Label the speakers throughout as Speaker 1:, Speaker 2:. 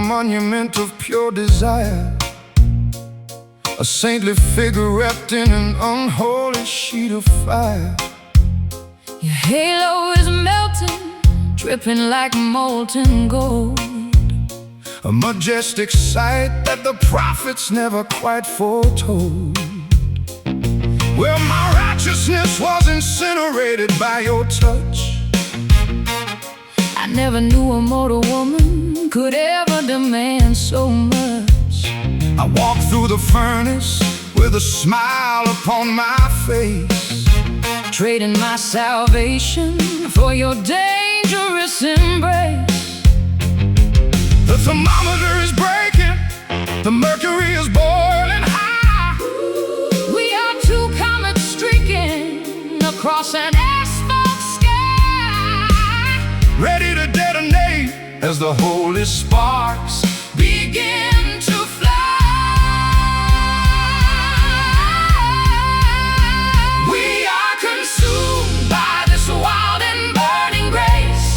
Speaker 1: monument of pure desire, a saintly figure wrapped in an unholy sheet of fire.
Speaker 2: Your halo is melting, dripping like molten gold,
Speaker 1: a majestic sight that the prophets never quite foretold. Well, my righteousness was incinerated by your touch.
Speaker 2: I never knew a mortal woman could ever demand so much.
Speaker 1: I walked through the furnace with a smile upon my face,
Speaker 2: trading my salvation for your dangerous embrace.
Speaker 1: The thermometer is breaking, the mercury is boiling high.
Speaker 2: We are two comets streaking across an asphalt sky,
Speaker 1: ready to detonate as the holy sparks
Speaker 2: begin to fly. We are consumed by this wild and burning grace,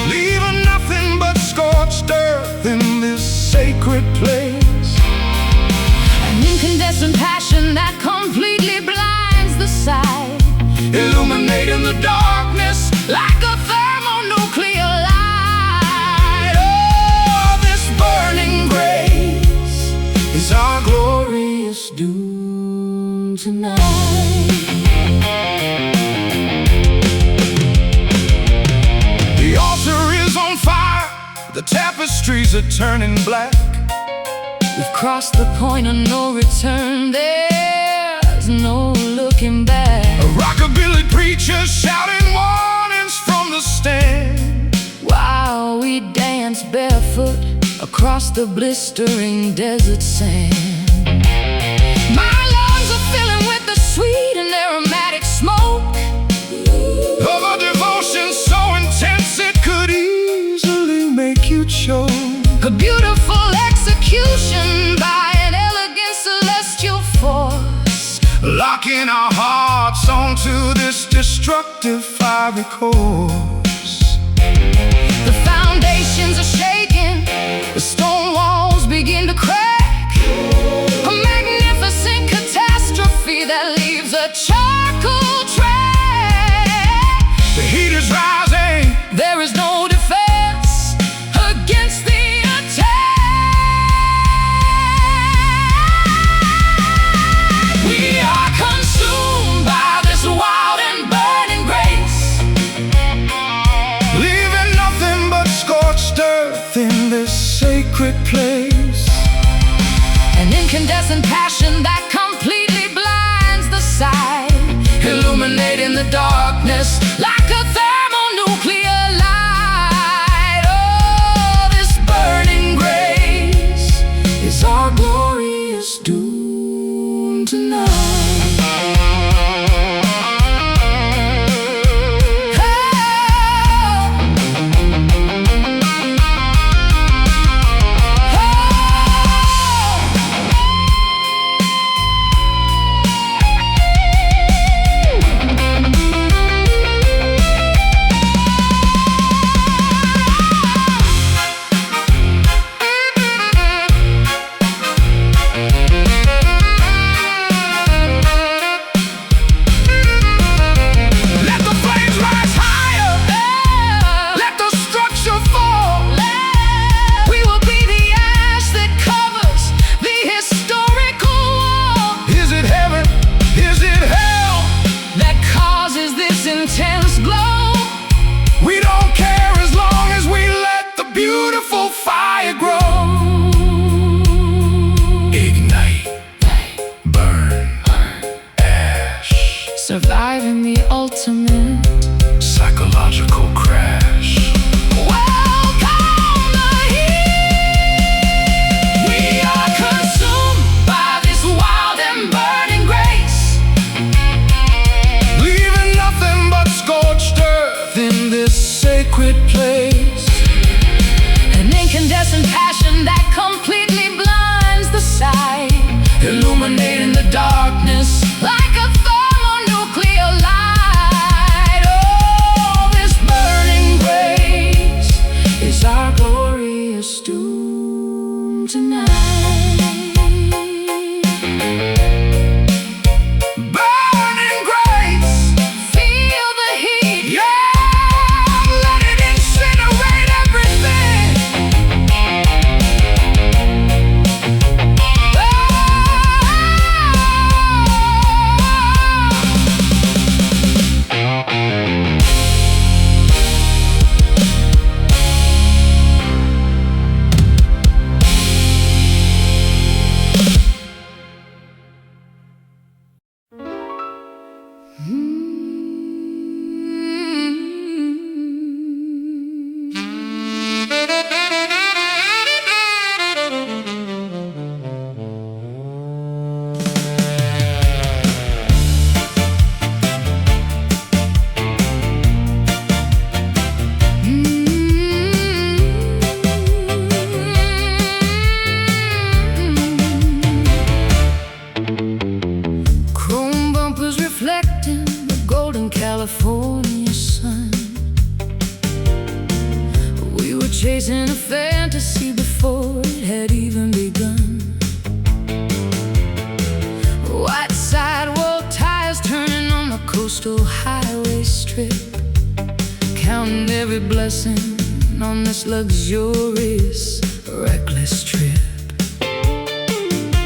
Speaker 1: leaving nothing but scorched earth in this sacred place.
Speaker 2: an incandescent passion that completely blinds the sight,
Speaker 1: Illuminating the darkness
Speaker 2: like a thermonuclear light.
Speaker 1: Oh, this burning grace is our glorious doom tonight. The altar is on fire, the tapestries are turning black.
Speaker 2: We've crossed the point of no return, there's no looking back.
Speaker 1: A rockabilly preacher shouting warnings from the stand,
Speaker 2: While we dance barefoot across the blistering desert sand. My lungs are filling with the sweet and aromatic smoke
Speaker 1: of a devotion so intense it could easily make you choke.
Speaker 2: a beautiful execution by an elegant celestial force,
Speaker 1: Locking our hearts onto this destructive fiery course.
Speaker 2: The foundations are shaking, the stone walls begin to crack, a magnificent catastrophe that leaves a charcoal track.
Speaker 1: The heat is rising,
Speaker 2: There is no defense against the attack. We are consumed by this wild and burning grace,
Speaker 1: leaving nothing but scorched
Speaker 2: every blessing on this luxurious, reckless trip.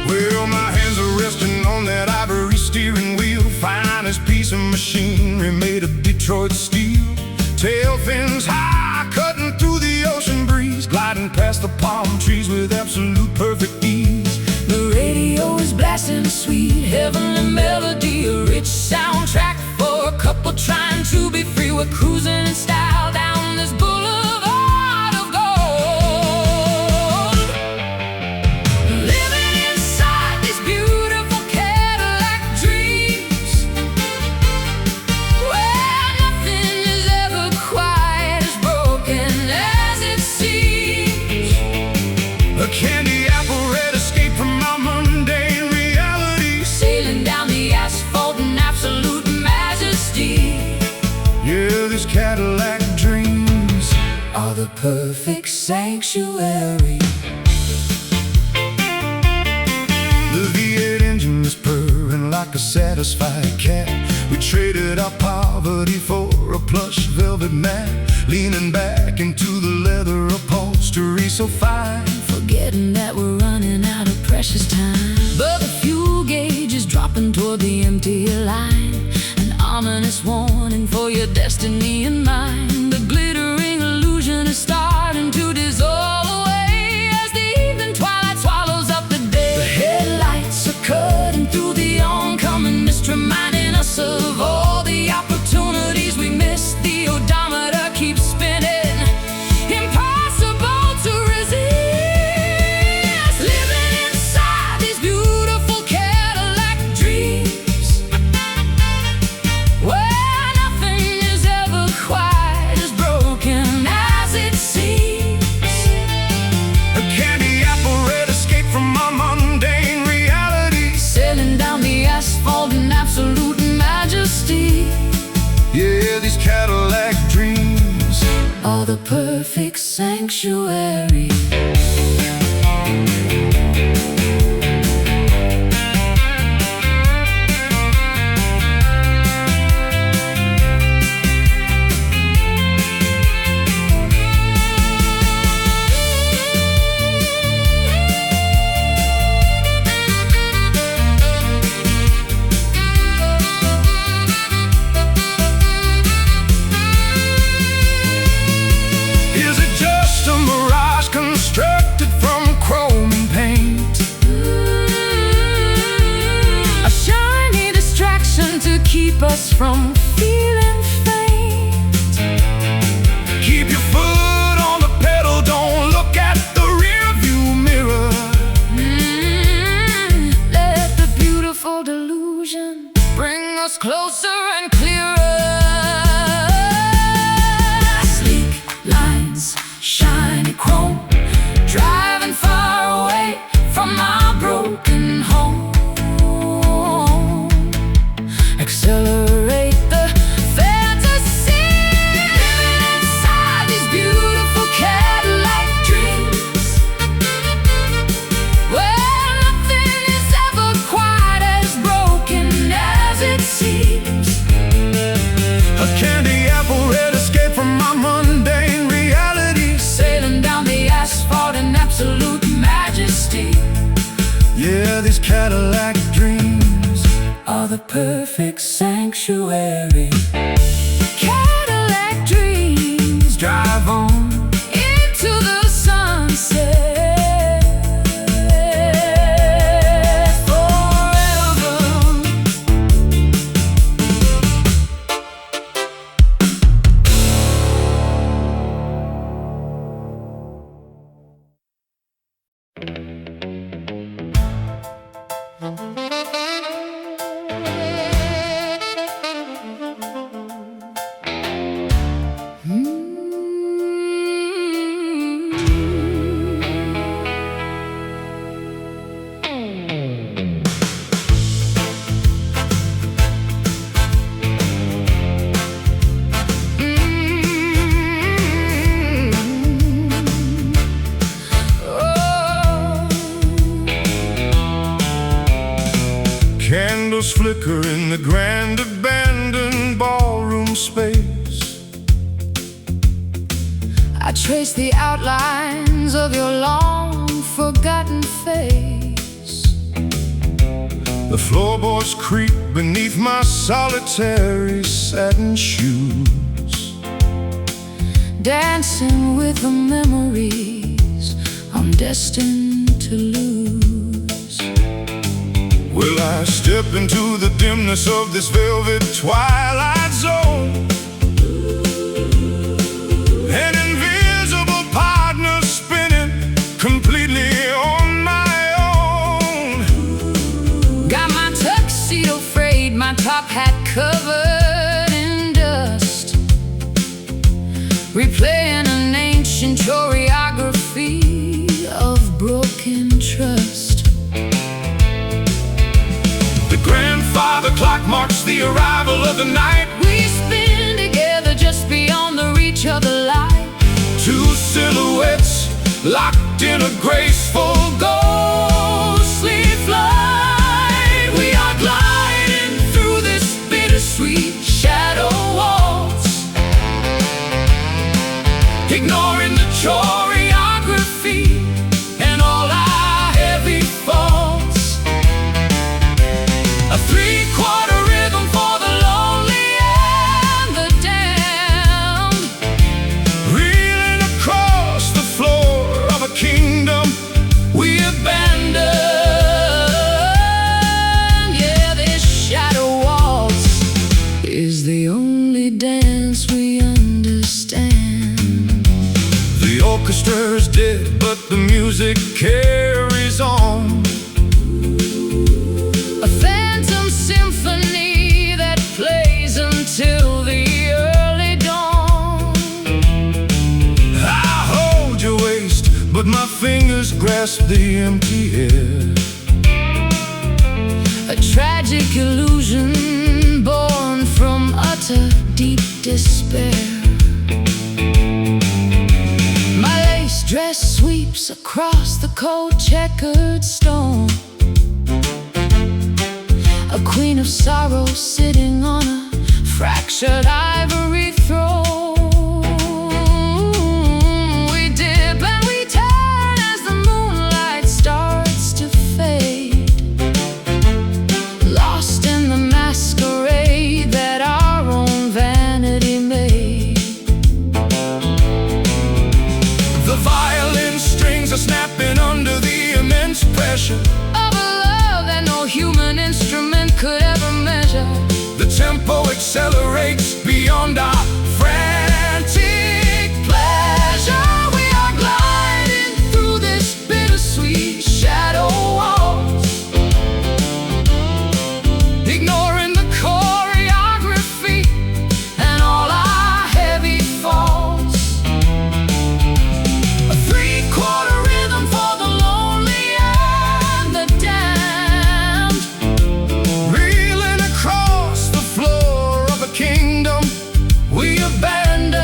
Speaker 1: Well, my hands are resting on that ivory steering wheel, finest piece of machinery made of Detroit steel. Tail fins high, cutting through the ocean breeze, gliding past the palm trees with absolute perfect ease.
Speaker 2: The radio is blasting a sweet, heavenly melody, a rich soundtrack for a couple trying to be free. We're cruising in style down this boulevard of gold, living inside these beautiful Cadillac dreams, where nothing is ever quite as broken as it seems.
Speaker 1: A candy apple red escape from my mundane reality,
Speaker 2: sailing down the asphalt in absolute majesty.
Speaker 1: yeah, these Cadillac dreams
Speaker 2: Are the perfect sanctuary.
Speaker 1: The V8 engine is purring like a satisfied cat. We traded our poverty for a plush velvet mat, leaning back into the leather upholstery so fine,
Speaker 2: Forgetting that we're running out of precious time. But the fuel gauge is dropping toward the empty line, an ominous warning for your destiny and mine. The glittering illusion is starting to dissolve away as the evening twilight swallows up the day. The headlights are cutting through the oncoming mist, reminding us of all the opportunities we missed. The odometer keeps spinning, impossible to resist. Living inside these beautiful Cadillac dreams, where nothing is ever quite as broken as it seems.
Speaker 1: a candy apple red escape from my mundane reality,
Speaker 2: Sailing down the asphalt in absolute majesty.
Speaker 1: yeah, these Cadillac dreams
Speaker 2: Are the perfect sanctuary.
Speaker 1: Is it just a mirage constructed from chrome and paint?
Speaker 2: A shiny distraction to keep us from feeling faint.
Speaker 1: Keep your foot on the pedal, don't look at the rear view mirror.
Speaker 2: Let the beautiful delusion bring us closer and clearer. Sleek lines, shiny chrome, driving far away from our broken home. Accelerate the fantasy, living inside these beautiful Cadillac dreams, where nothing is ever quite as broken as it seems.
Speaker 1: A candy apple red escape from my mundane reality,
Speaker 2: Sailing down the asphalt in absolute majesty.
Speaker 1: yeah, these Cadillac dreams
Speaker 2: Are the perfect sanctuary. Cadillac dreams drive on into the sunset forever.
Speaker 1: Candles flicker in the grand abandoned ballroom space.
Speaker 2: trace the outlines of your long-forgotten face.
Speaker 1: The floorboards creak beneath my solitary satin shoes,
Speaker 2: dancing with the memories I'm destined to lose.
Speaker 1: Will I step into the dimness of this velvet twilight zone? An invisible partner spinning completely on my own.
Speaker 2: Got my tuxedo frayed, my top hat covered in dust, replaying an ancient choreography of broken trust.
Speaker 1: The grandfather clock marks the arrival of the night.
Speaker 2: We spin together just beyond the reach of the light.
Speaker 1: Two silhouettes locked in a graceful ghostly flight. We are gliding through this bittersweet shadow waltz, ignoring the choreography and all our heavy faults. A three-quarter rhythm for the lonely and the damned, reeling across the floor of a kingdom we abandoned.
Speaker 2: Yeah, this shadow waltz is the only dance we understand.
Speaker 1: The orchestra's dead, but the music carries on.
Speaker 2: A phantom symphony that plays until the early dawn.
Speaker 1: I hold your waist, but my fingers grasp the empty air.
Speaker 2: A tragic illusion born from utter deep despair. My lace dress sweeps across the cold checkered stone, a queen of sorrow sitting on a fractured ivory throne. We dip and we turn as the moonlight starts to fade, lost in the masquerade that our own vanity made.
Speaker 1: The violin strings are snapping under the immense pressure
Speaker 2: Of a love that no human instrument could ever measure.
Speaker 1: The tempo accelerates beyond our frantic pleasure. We are gliding through this bittersweet shadow waltz, ignoring the choreography and all our heavy faults. A three-quarter rhythm for the lonely and the damned, reeling across the floor of a kingdom we abandoned.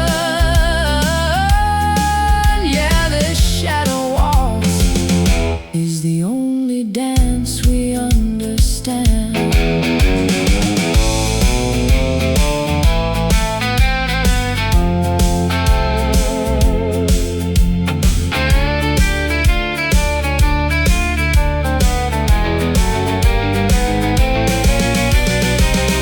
Speaker 1: Yeah, this shadow waltz is the only dance we understand.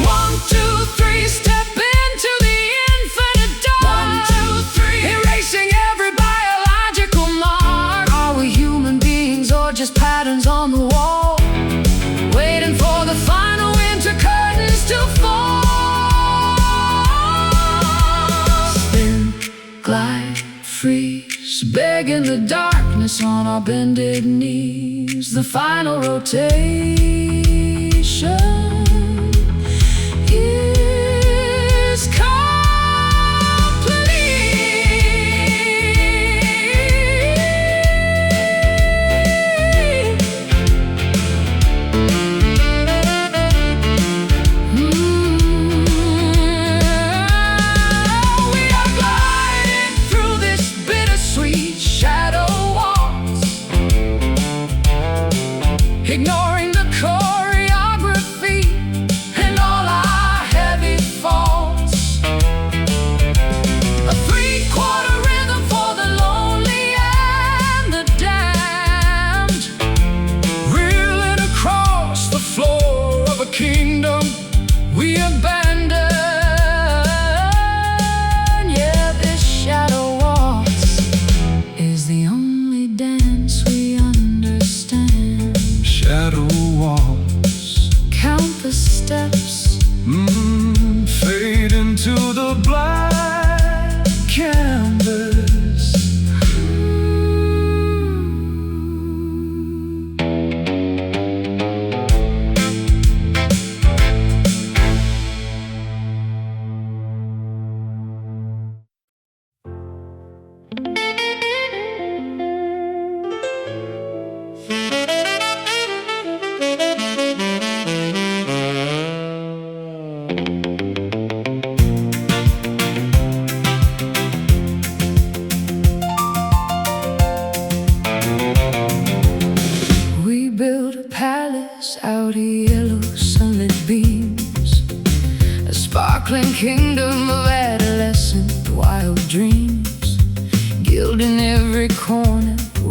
Speaker 1: One, two, three, step into the infinite dark. One, two, three, erasing every biological mark. Are we human beings or just patterns on the wall, waiting for the final winter curtains to fall? Spin, glide, freeze, begging the darkness on our bended knees. The final rotation is complete. We are gliding through this bittersweet shadow waltz, ignoring the choreography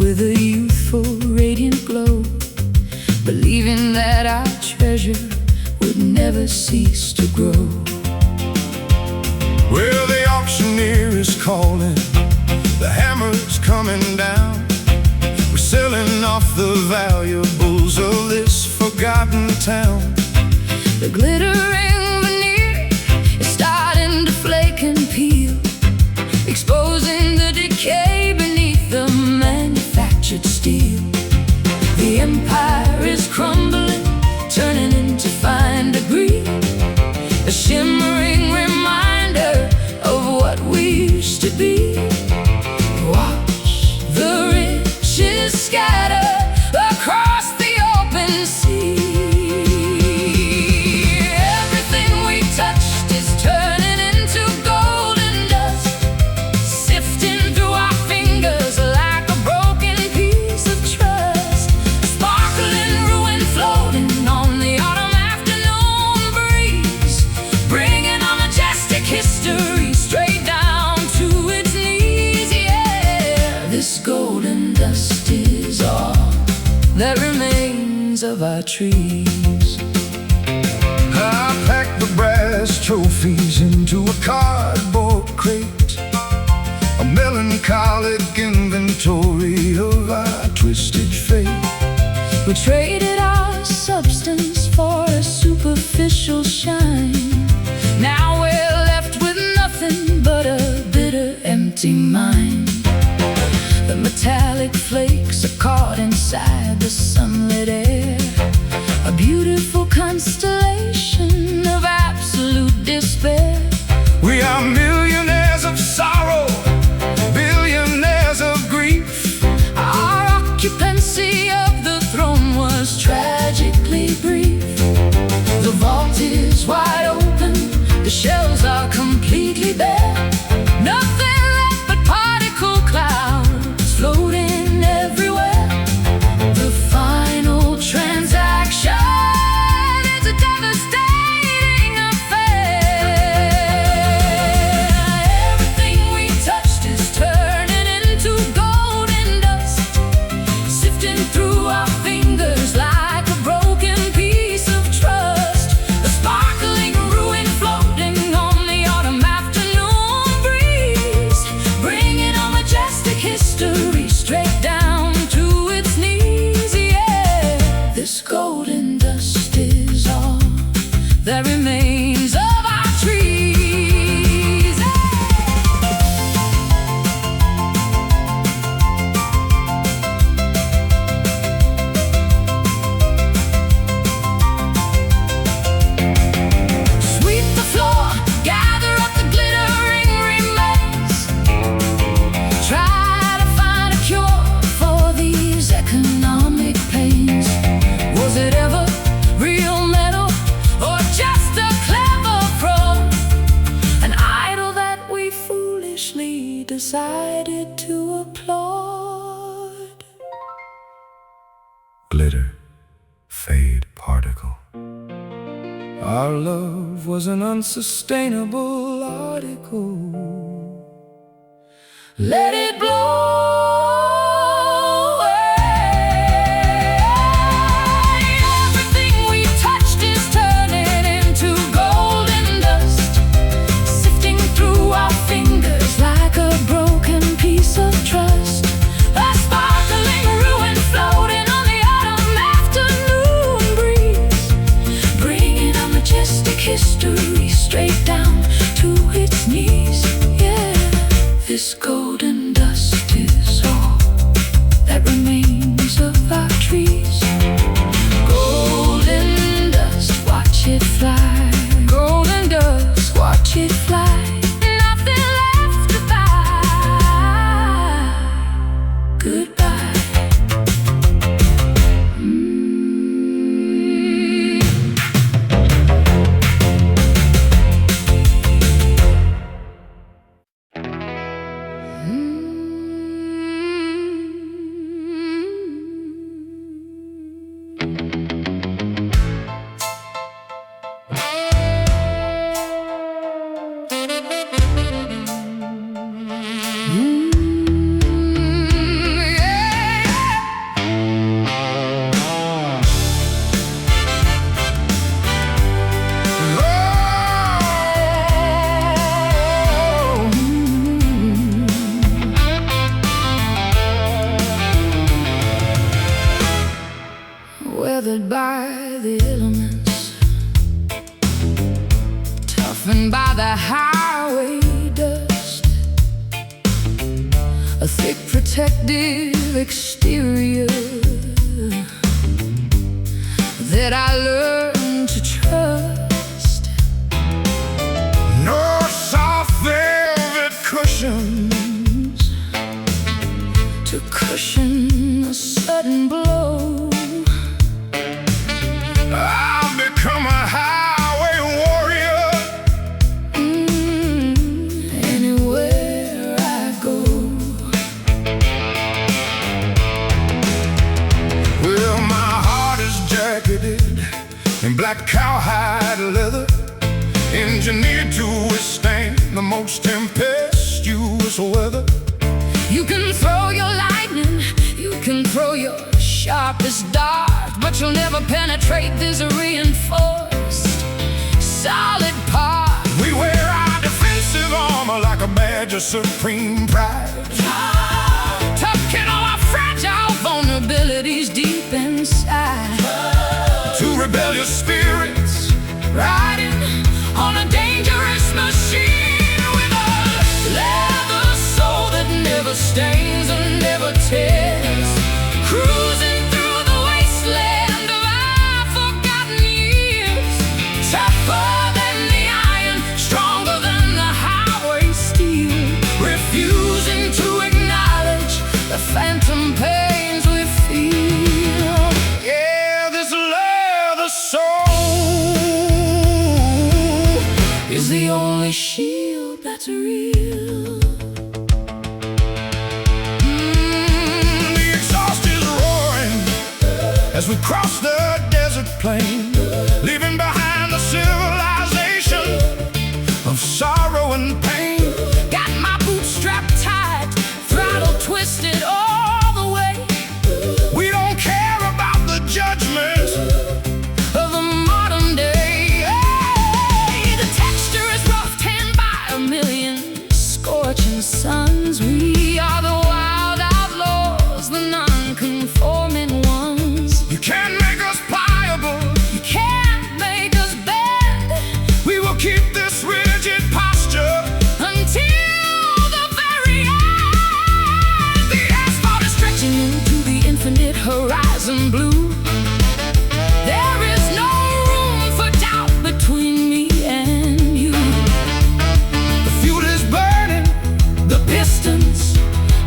Speaker 2: with a youthful, radiant glow, believing that our treasure would never cease to grow.
Speaker 1: Well, the auctioneer is calling, the hammer's coming down. We're selling off the valuables of this forgotten town.
Speaker 2: The glittering veneer is starting to flake and peel, exposing the decay beneath the manufactured steel. The empire is crumbling, turning into fine debris, a shimmering reminder of what we used to be. Watch the riches scatter across the open sea. Everything we touched is turning into golden dust, sifting through our fingers like a broken piece of trust. A sparkling ruin floating on the autumn afternoon breeze, bringing our majestic history straight down to its knees. Yeah, this golden dust is all that remains of our trees.
Speaker 1: I packed the brass trophies into a cardboard crate, a melancholic inventory of our twisted fate.
Speaker 2: We traded our substance for a superficial shine. Now we're left with nothing but a bitter, empty mind. The metallic flakes are caught inside the sunlit air, a beautiful constellation of absolute despair.
Speaker 1: We are millionaires of sorrow, billionaires of grief.
Speaker 2: Our occupancy of the throne was tragically brief. The vault is wide open, the shelves are completely bare. Nothing left but particle clouds floating everywhere. The final transaction is a devastating affair. Everything we touched is turning into golden dust, sifting through our fingers like a broken piece of trust. A sparkling ruin floating on the autumn afternoon breeze, bringing our majestic history straight down to its knees. Yeah, this golden dust is all that remains of our trees. Sweep the floor, gather up the glittering remains, try to find a cure for these economic pains. Was it ever real metal or just a clever fraud? An idol that we foolishly decided to applaud.
Speaker 1: Glitter, fade, particle. Our love was an unsustainable article.
Speaker 2: Let it blow away. Everything we touched is turning into golden dust, sifting through our fingers like a broken piece of trust. A sparkling ruin floating on the autumn afternoon breeze, bringing our majestic history straight down to its knees. Yeah, this golden dust weathered by the elements, toughened by the highway dust, a thick protective exterior that I learned to trust.
Speaker 1: No soft velvet cushions
Speaker 2: to cushion a sudden blow.
Speaker 1: I've become a highway warrior.
Speaker 2: Anywhere I go.
Speaker 1: Well, my heart is jacketed in black cowhide leather, engineered to withstand the most tempestuous weather.
Speaker 2: You can throw your lightning, you can throw your sharpest dart, but you'll never penetrate this reinforced, solid part.
Speaker 1: We wear our defensive armor like a badge of supreme pride,
Speaker 2: To kill all our fragile vulnerabilities deep inside.
Speaker 1: two rebellious spirits
Speaker 2: Riding on a dangerous machine with a leather soul that never stains and never tears, cruising through the wasteland of our forgotten years, tougher than the iron, stronger than the highway steel, refusing to acknowledge the phantom pains we feel.
Speaker 1: Yeah, this leather soul
Speaker 2: Is the only shield that's real.
Speaker 1: The exhaust is roaring as we cross the desert plain, leaving behind the civilization of sorrow and pain.
Speaker 2: Got my boots strapped tight, throttle twisted all the way.
Speaker 1: We don't care about the judgment
Speaker 2: Of the modern day, hey, the texture is rough, tanned by a million scorching suns. We are the wild outlaws, the non-conforming ones.
Speaker 1: You can't make us pliable.
Speaker 2: You can't make us bend
Speaker 1: We will keep this rigid posture.
Speaker 2: until the very end. The asphalt is stretching into the infinite horizon blue. There is no room for doubt between me and you.
Speaker 1: The fuel is burning.
Speaker 2: The pistons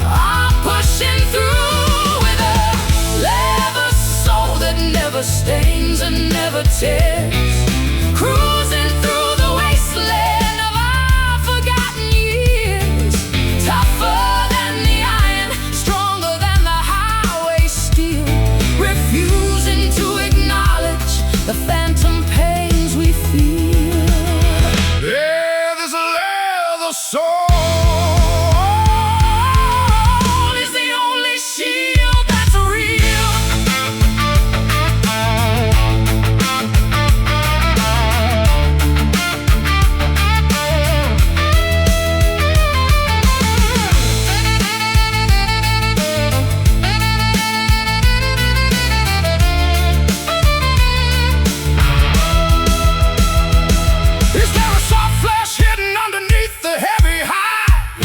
Speaker 2: are pushing through with a leather soul that never stains and never tears, cruising through the wasteland of our forgotten years, tougher than the iron, stronger than the highway steel, refusing to acknowledge the phantom pains we feel.
Speaker 1: Yeah, this leather soul
Speaker 2: Is the only shield that's real.
Speaker 1: Is there a soft flesh hidden underneath the heavy hide?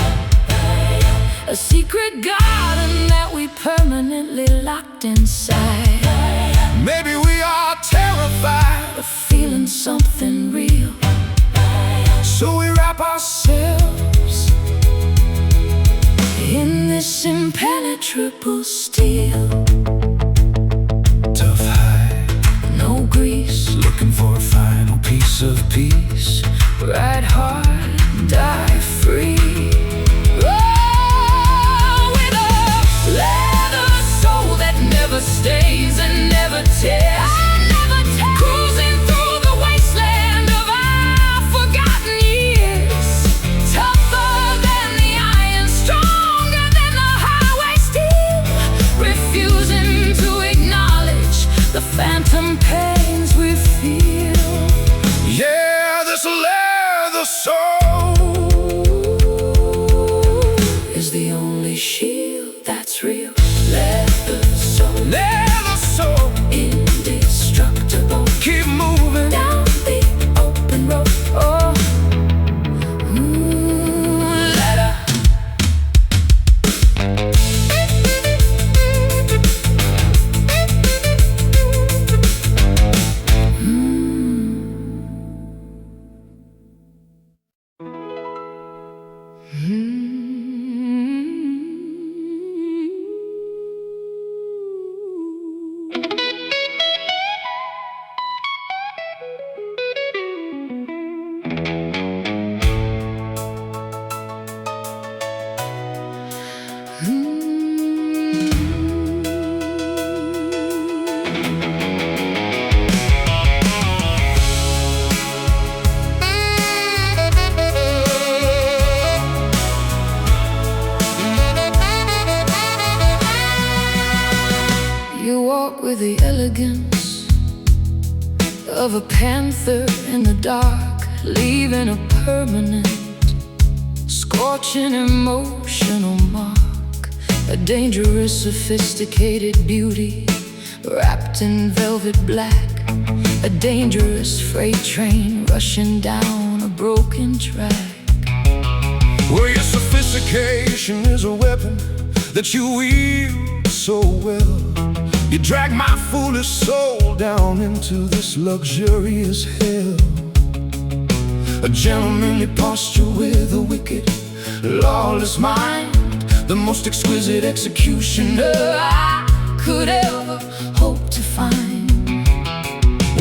Speaker 2: A secret garden that we permanently locked inside,
Speaker 1: Maybe we are terrified,
Speaker 2: of feeling something real.
Speaker 1: so we wrap ourselves
Speaker 2: In this impenetrable steel,
Speaker 1: tough hide,
Speaker 2: no grease,
Speaker 1: looking for a final piece of peace.
Speaker 2: ride hard, die free. Oh, with a leather soul that never stays and never tears, cruising through the wasteland of our forgotten years, tougher than the iron, stronger than the highway steel, refusing to acknowledge the phantom pains we feel.
Speaker 1: Yeah, this leather soul
Speaker 2: Is the only shield that's real. Leather soul
Speaker 1: leather soul
Speaker 2: in this walk with the elegance of a panther in the dark, leaving a permanent, scorching emotional mark. A dangerous, sophisticated beauty wrapped in velvet black. A dangerous freight train rushing down a broken track.
Speaker 1: Well, your sophistication is a weapon that you wield so well. You drag my foolish soul down into this luxurious hell. A gentlemanly posture with a wicked, lawless mind, the most exquisite executioner
Speaker 2: I could ever hope to find.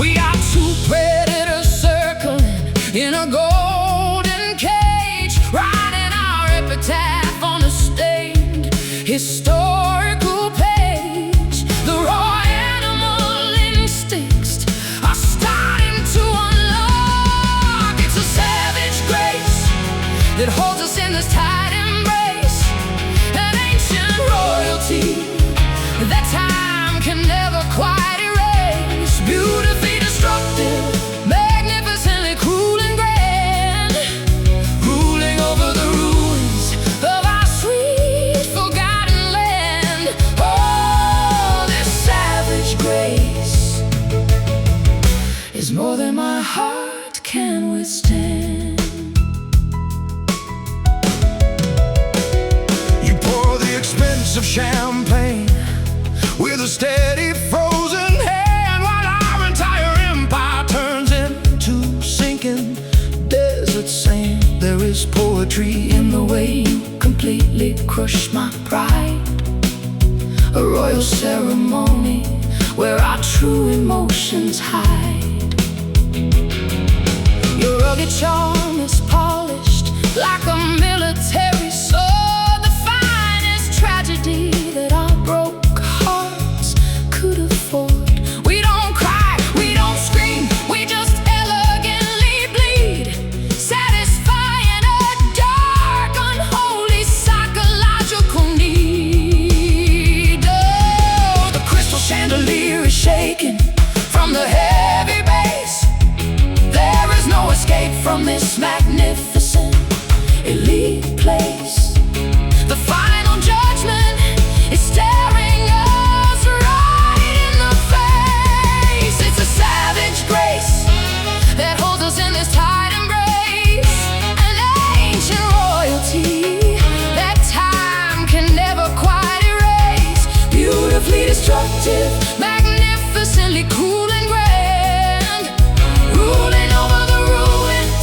Speaker 1: We are two
Speaker 2: Predators circling in a golden cage, writing our epitaph on a stained historical page. The raw animal instincts are starting to unlock. It's a savage grace that holds us in this tight embrace, an ancient royalty that time can never quite erase. Beautifully destructive, magnificently cruel and grand, ruling over the ruins of our sweet forgotten land. Oh, this savage grace is more than my heart can withstand.
Speaker 1: You pour the expensive champagne with a steady frozen hand, while our entire empire turns into sinking desert sand.
Speaker 2: There is poetry in the way you completely crush my pride. A royal ceremony where our true emotions hide. Your rugged charm is polished like a military sword, the finest tragedy that our broke hearts could afford. We don't cry, we don't scream, we just elegantly bleed, satisfying a dark, unholy psychological need. Oh, the crystal chandelier is shaking from the heavy bass. There is no escape from this magnificent elite place. The final judgment is staring us right in the face. It's a savage grace that holds us in this tight embrace, an ancient royalty that time can never quite erase. Beautifully destructive, magnificently cool and grand, ruling over the ruins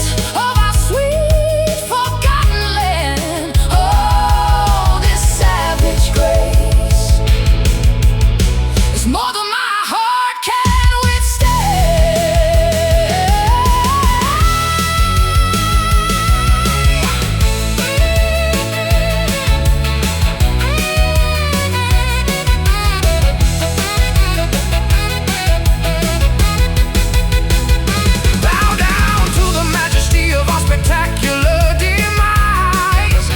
Speaker 2: of our sweet forgotten land. Oh, this savage grace is more than my heart can
Speaker 1: Bow down to the majesty of our spectacular demise.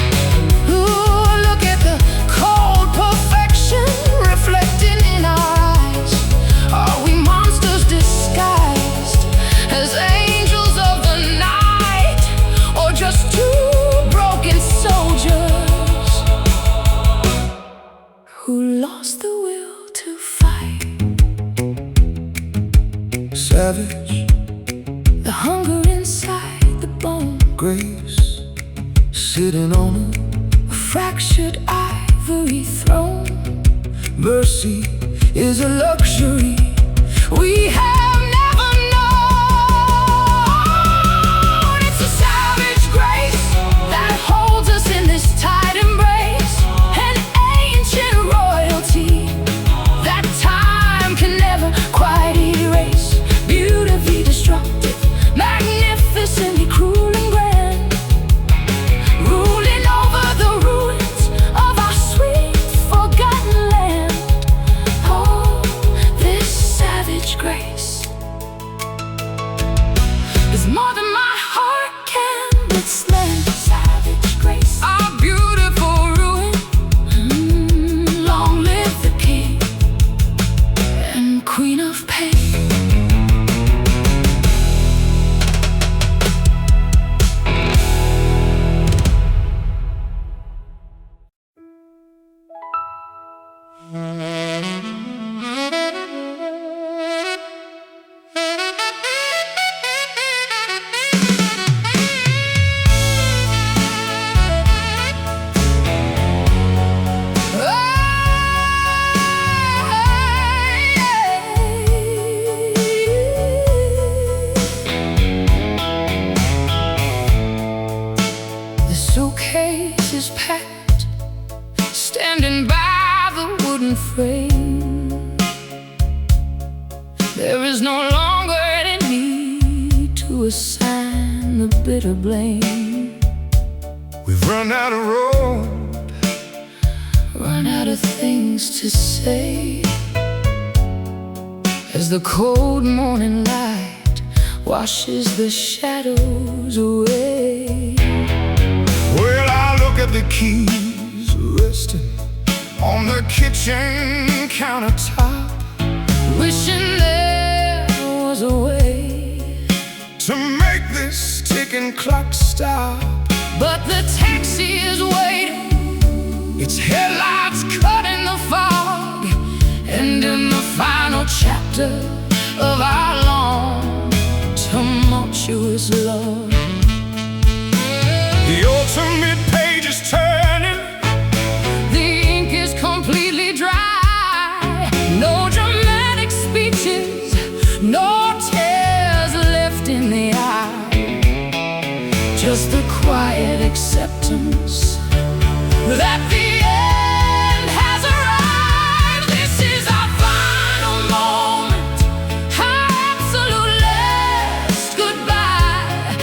Speaker 2: Ooh, look at the cold perfection reflecting in our eyes. Are we monsters disguised as angels of the night, or just two broken soldiers who lost the will to fight?
Speaker 1: Savage
Speaker 2: The hunger inside the bone,
Speaker 1: grace sitting on
Speaker 2: a fractured ivory throne.
Speaker 1: mercy is a luxury
Speaker 2: We have never known. It's a savage grace that holds us in this tight embrace, an ancient royalty that time can never quite erase. Beautifully destructive, magnificently cruel and grand, ruling over the ruins of our sweet forgotten land. Oh, this savage grace rain. There is no longer any need to assign the bitter blame.
Speaker 1: We've run out of road,
Speaker 2: run out of things to say, as the cold morning light washes the shadows away.
Speaker 1: Well, I look at the keys resting on the kitchen countertop,
Speaker 2: wishing there was a way
Speaker 1: to make this ticking clock stop.
Speaker 2: But the taxi is waiting, its headlights cut in the fog, and in the final chapter of our long, tumultuous love,
Speaker 1: the ultimate page is turning.
Speaker 2: the ink is completely dry. No dramatic speeches, no tears left in the eye, just the quiet acceptance that the end has arrived. This is our final moment, our absolute last goodbye.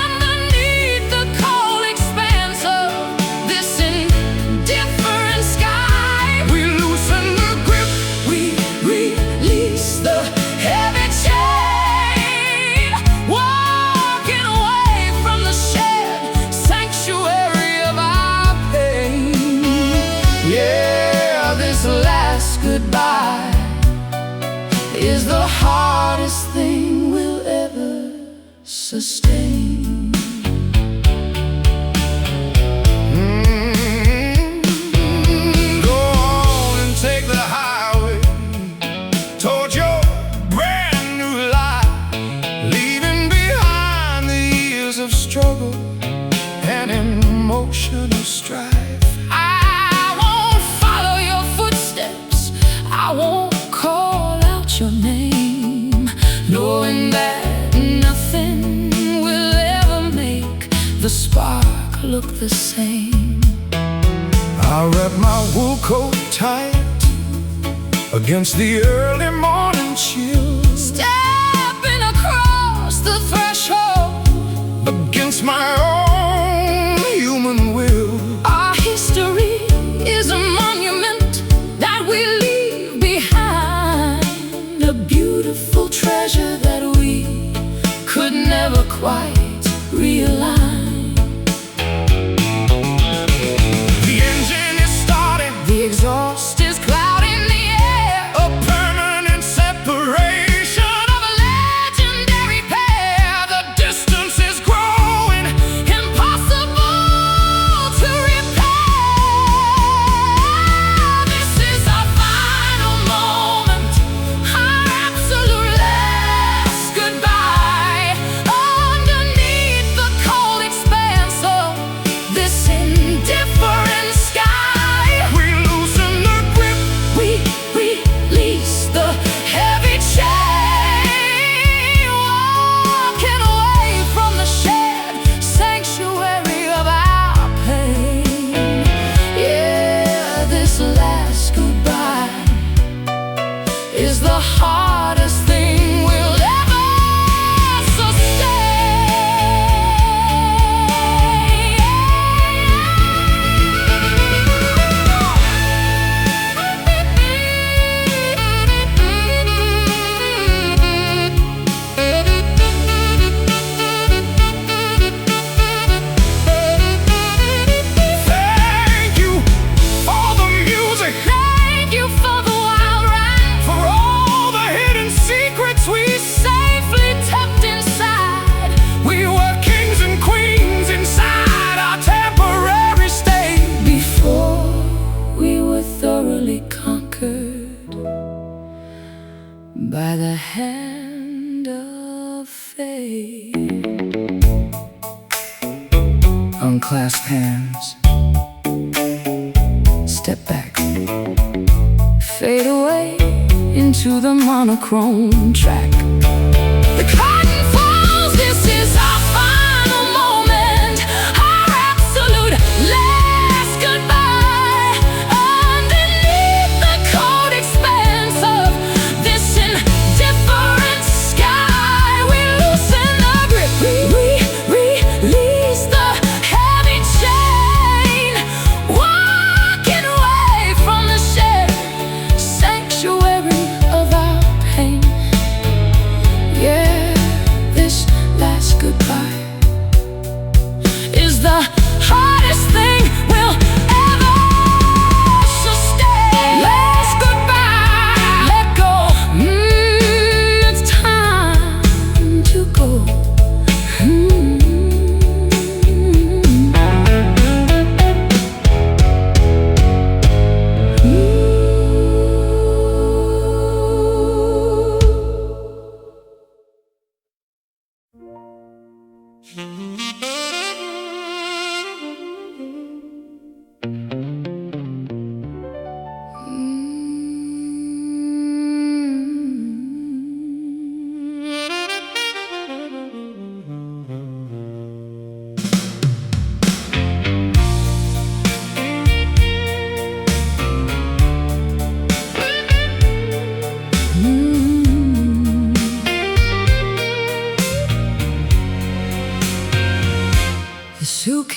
Speaker 2: Underneath the cold expanse of this indifferent sky, we loosen the grip, we release the heavy chain, walking away from the shared sanctuary of our pain. Yeah, this last goodbye is the hardest thing we'll ever sustain.
Speaker 1: Go on and take the highway toward your brand new life, leaving behind the years of struggle and emotional strife.
Speaker 2: I won't follow your footsteps, I won't call out your name, knowing that nothing will ever make the spark look the same.
Speaker 1: I wrap my wool coat tight against the early morning chill,
Speaker 2: Stepping across the threshold,
Speaker 1: against my own human will.
Speaker 2: our history is a monument that we leave behind, a beautiful treasure that we could never quite realign.
Speaker 1: The engine is starting,
Speaker 2: The exhaust is clouding the air,
Speaker 1: a permanent separation
Speaker 2: of a legendary pair. The distance is growing, impossible to repair. This is our final moment, our absolute last goodbye. Underneath the cold expanse of this indifferent sky,
Speaker 1: we loosen the grip,
Speaker 2: we release the heavy chain, walking away from the shared sanctuary of our pain. Yeah, this last goodbye is the hardest thing we'll ever
Speaker 1: thank you for the music,
Speaker 2: Thank you for the wild ride,
Speaker 1: for all the hidden secrets we
Speaker 2: safely tucked inside.
Speaker 1: We were kings and queens inside our temporary state.
Speaker 2: Before we were thoroughly conquered by the hand of fate. Unclasped hands, step back, fade away into the monochrome track. The curtain falls, this is our final moment, our absolute last goodbye. Underneath the cold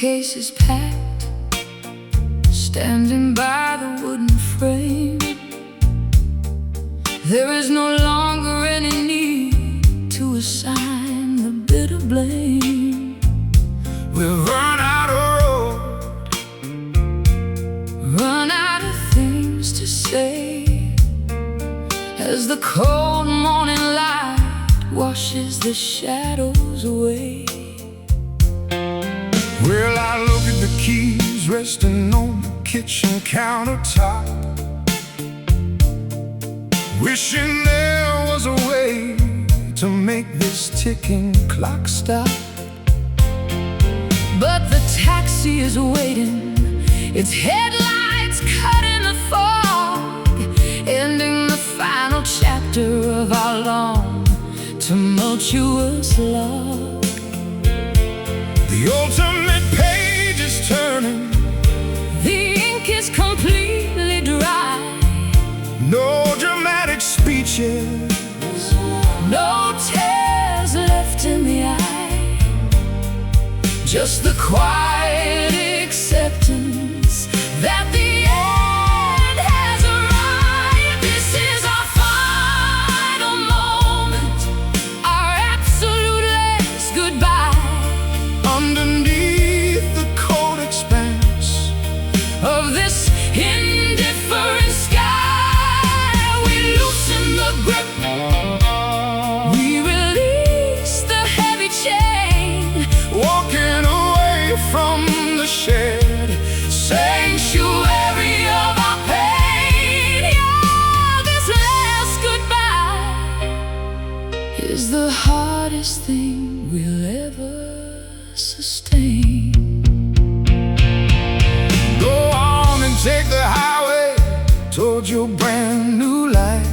Speaker 2: suitcases packed, standing by the wooden frame. There is no longer any need to assign the bitter blame.
Speaker 1: We've run out of road,
Speaker 2: run out of things to say, as the cold morning light washes the shadows away.
Speaker 1: Well, I look at the keys resting on the kitchen countertop, wishing there was a way to make this ticking clock stop.
Speaker 2: But the taxi is waiting, its headlights cut in the fog, ending the final chapter of our long, tumultuous love.
Speaker 1: The ultimate page is turning,
Speaker 2: the ink is completely dry.
Speaker 1: no dramatic speeches,
Speaker 2: no tears left in the eye, just the quiet acceptance that the end has arrived. This is our final moment, our absolute last goodbye.
Speaker 1: underneath the cold expanse
Speaker 2: Of this indifferent sky, we loosen the grip, we release the heavy chain,
Speaker 1: walking away from the shed,
Speaker 2: sanctuary of our pain. Yeah, this last goodbye is the hardest thing we'll ever sustain.
Speaker 1: Go on and take the highway towards your brand new life,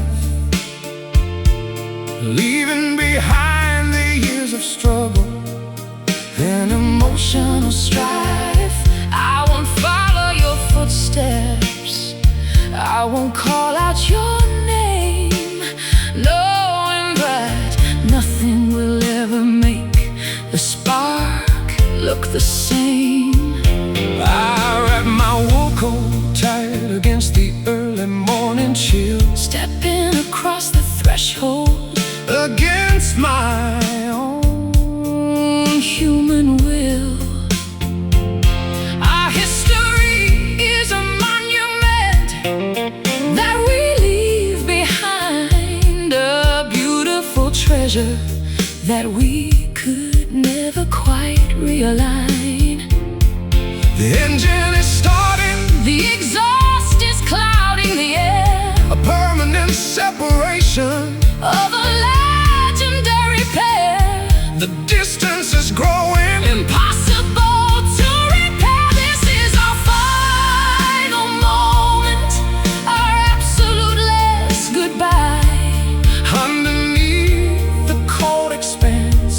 Speaker 1: leaving behind the years of struggle and emotional strife.
Speaker 2: I won't follow your footsteps, I won't call out your name, knowing that nothing will ever make the spark look the same.
Speaker 1: I wrap my wool coat tight against the early morning chill,
Speaker 2: Stepping across the threshold
Speaker 1: against my own
Speaker 2: human will. Our history is a monument that we leave behind, a beautiful treasure that we could never quite realign.
Speaker 1: The engine is starting,
Speaker 2: The exhaust is clouding the air
Speaker 1: a permanent separation.
Speaker 2: of a legendary pair.
Speaker 1: The distance is growing,
Speaker 2: Impossible to repair. This is our final moment, our absolute last goodbye.
Speaker 1: underneath the cold expanse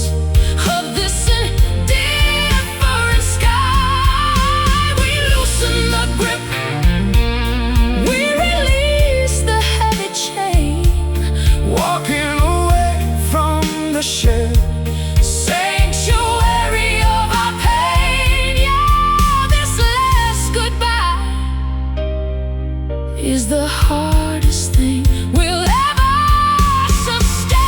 Speaker 2: Of this indifferent sky, we loosen the grip, we release the heavy chain,
Speaker 1: walking away from the shed,
Speaker 2: sanctuary of our pain. Yeah, this last goodbye is the hardest thing we'll ever sustain.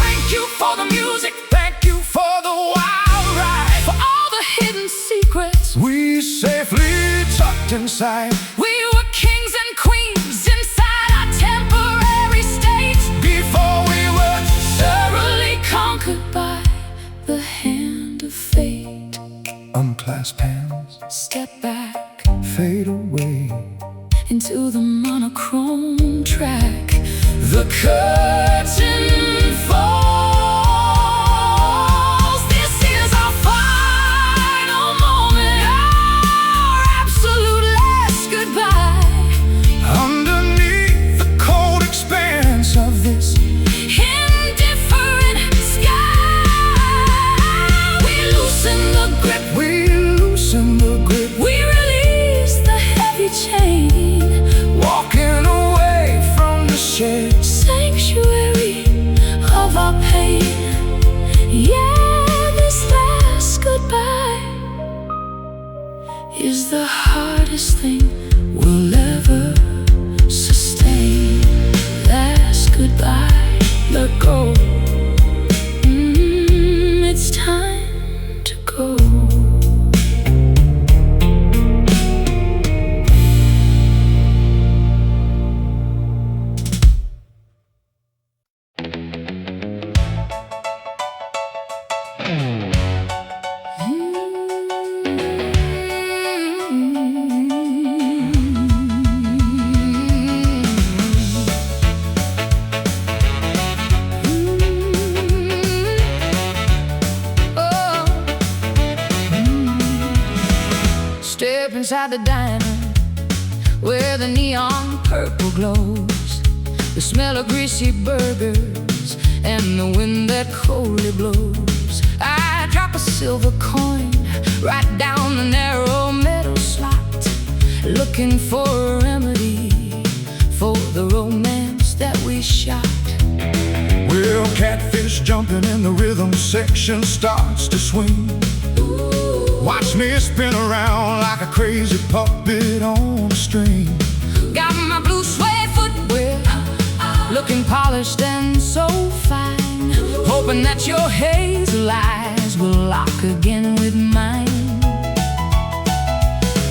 Speaker 1: Thank you for the music, thank you for the wild ride.
Speaker 2: For all the hidden secrets,
Speaker 1: We safely tucked inside,
Speaker 2: we were kings and queens inside our temporary state,
Speaker 1: before we were
Speaker 2: thoroughly conquered by the hand of fate.
Speaker 1: unclasped hands,
Speaker 2: Step back
Speaker 1: fade away.
Speaker 2: into the monochrome track. The curtain falls. This is our final moment, our absolute last goodbye.
Speaker 1: Underneath the cold expanse of this
Speaker 2: Indifferent sky, we loosen the grip,
Speaker 1: we loosen the grip,
Speaker 2: we Yeah, this last goodbye is the hardest thing we'll ever sustain. Last goodbye, let go. It's time to go. Step inside the diner where the neon purple glows, the smell of greasy burgers and the wind that coldly blows. I drop a silver coin right down the narrow metal slot, looking for a remedy for the romance that we shot.
Speaker 1: Well, catfish jumping in the rhythm section starts to swing. Watch me spin around like a crazy puppet on a string.
Speaker 2: Got my blue suede footwear, looking polished and so fine, hoping that your hazel eyes will lock again with mine.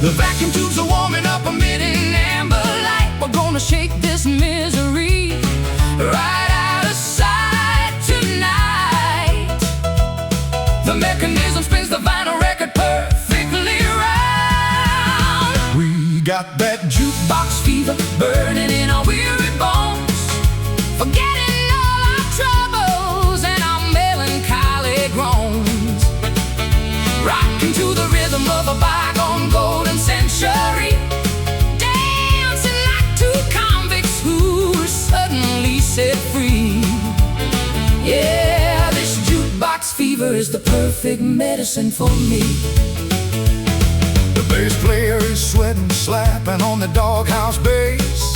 Speaker 2: The vacuum tubes are warming up amid an amber light. We're gonna shake this misery right out of sight tonight. The mechanism spins the vinyl record perfectly round.
Speaker 1: We got that
Speaker 2: Jukebox fever burning in our weary bones, forgetting all our troubles and our melancholic groans, rocking to the rhythm of a bygone golden century, dancing like two convicts who were suddenly set free. Yeah, this jukebox fever is the perfect medicine for me.
Speaker 1: The bass player is sweating, slapping on the doghouse bass,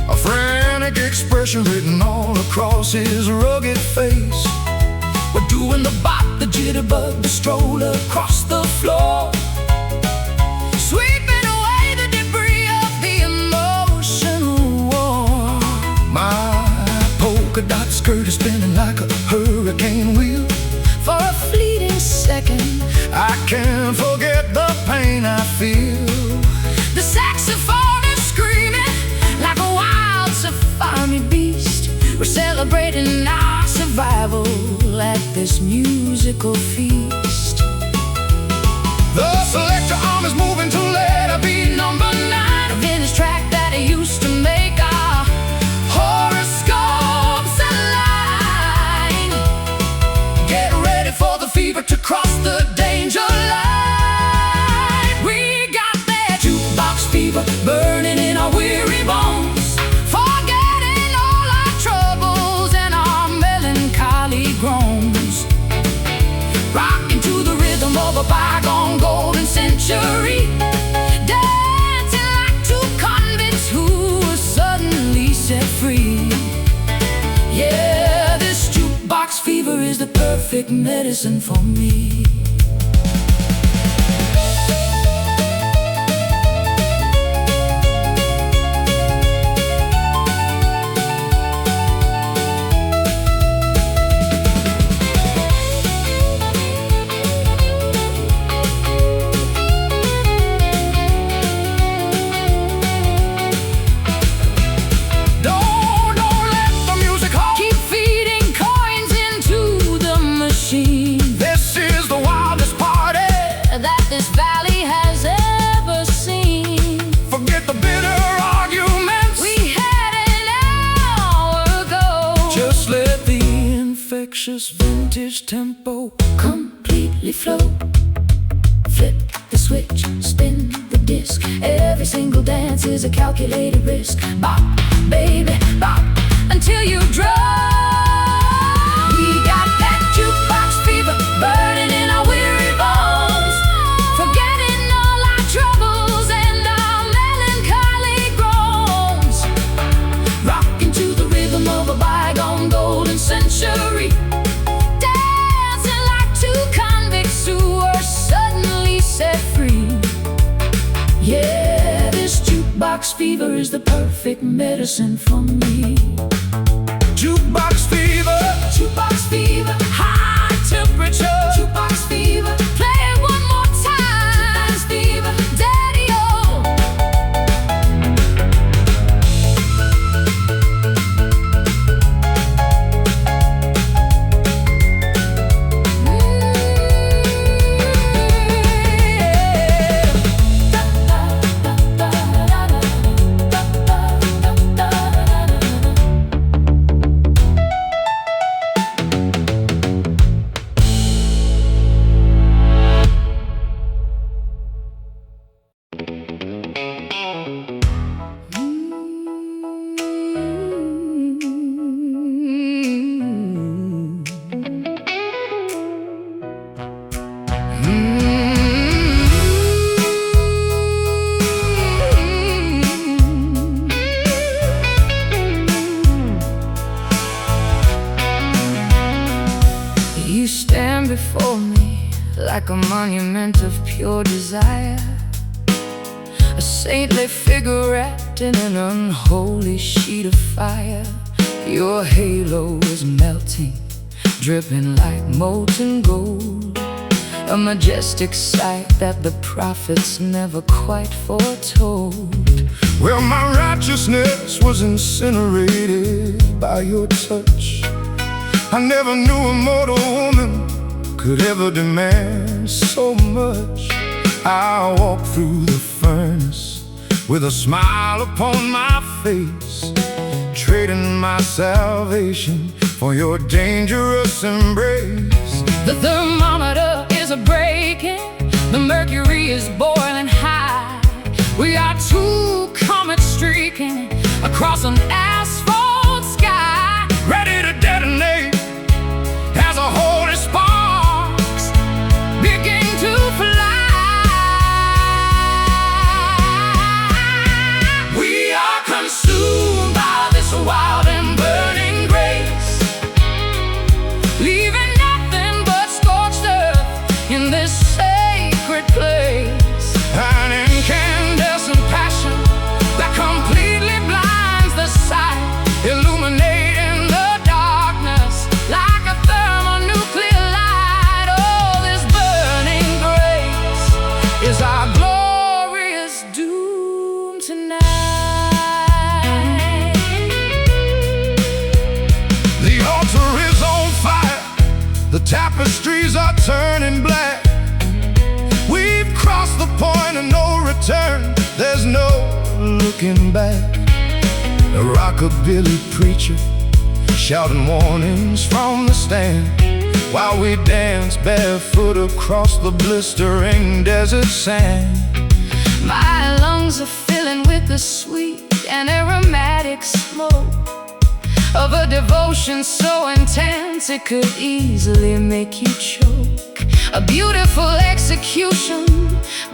Speaker 1: a frantic expression written all across his rugged face.
Speaker 2: We're doing the bop, the jitterbug, the stroll across the floor, sweeping away the debris of the emotional war.
Speaker 1: My polka dot skirt is spinning like a hurricane wheel.
Speaker 2: For a fleeting second,
Speaker 1: I can't forget the pain I feel.
Speaker 2: the saxophone is screaming like a wild safari beast. We're celebrating our survival at this musical feast.
Speaker 1: The selector arm is moving to let her be number 9
Speaker 2: A vintage track that I used to make our horoscopes align.
Speaker 1: Get ready for the fever to cross the danger line.
Speaker 2: We got that jukebox fever burning in our weary bones, forgetting all our troubles and our melancholy groans, rocking to the rhythm of a bygone golden century, dancing like two convicts who were suddenly set free. Yeah, this jukebox fever is the perfect medicine for me.
Speaker 1: Don't let the music hold.
Speaker 2: Keep feeding coins into the machine
Speaker 1: This is the wildest party.
Speaker 2: that this valley has ever seen.
Speaker 1: Forget the bitter arguments.
Speaker 2: We had an hour ago.
Speaker 1: Just let the infectious vintage tempo
Speaker 2: Completely flow. Flip the switch, spin the disc. Every single dance is a calculated risk. Bop, baby, bop, until you drop. We got that jukebox fever burning in our weary bones, forgetting all our troubles and our melancholy groans, rocking to the rhythm of a bygone golden century, is the perfect medicine for me.
Speaker 1: Jukebox fever,
Speaker 2: Jukebox fever, high temperature. Jukebox fever, play it one more time. Jukebox fever, daddy-o. You stand before me like a monument of pure desire, a saintly figure wrapped in an unholy sheet of fire. Your halo is melting, dripping like molten gold, a majestic sight that the prophets never quite foretold.
Speaker 1: well, my righteousness was incinerated by your touch. I never knew a mortal woman could ever demand so much. I walk through the furnace with a smile upon my face, trading my salvation for your dangerous embrace.
Speaker 2: The thermometer is a-breaking, the mercury is boiling high. We are two comets streaking across an asphalt sky,
Speaker 1: Ready to detonate as a holy sparks
Speaker 2: begin to fly. We are consumed by this wild and burning grace, leaving nothing but scorched earth in this sacred place.
Speaker 1: an incandescent passion
Speaker 2: That completely blinds the sight, illuminating the darkness like a thermonuclear light. Oh, this burning grace is our glorious doom tonight.
Speaker 1: The altar is on fire, the tapestries are turning black. We've crossed the point of no return, there's no looking back. The rockabilly preacher shouting warnings from the stand, while we dance barefoot across the blistering desert sand.
Speaker 2: My lungs are filling with the sweet and aromatic smoke of a devotion so intense it could easily make you choke. A beautiful execution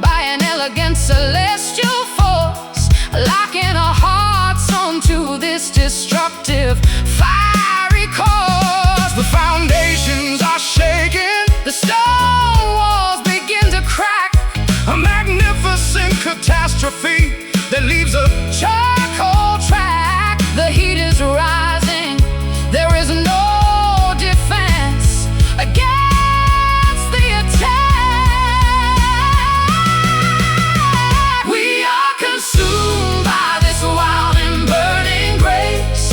Speaker 2: by an elegant celestial force, locking our hearts onto this destructive fiery course.
Speaker 1: The foundations are shaking,
Speaker 2: The stone walls begin to crack,
Speaker 1: a magnificent catastrophe that leaves a
Speaker 2: charcoal track. The heat is rising, there is no defense against the attack. We are consumed by this wild and burning grace,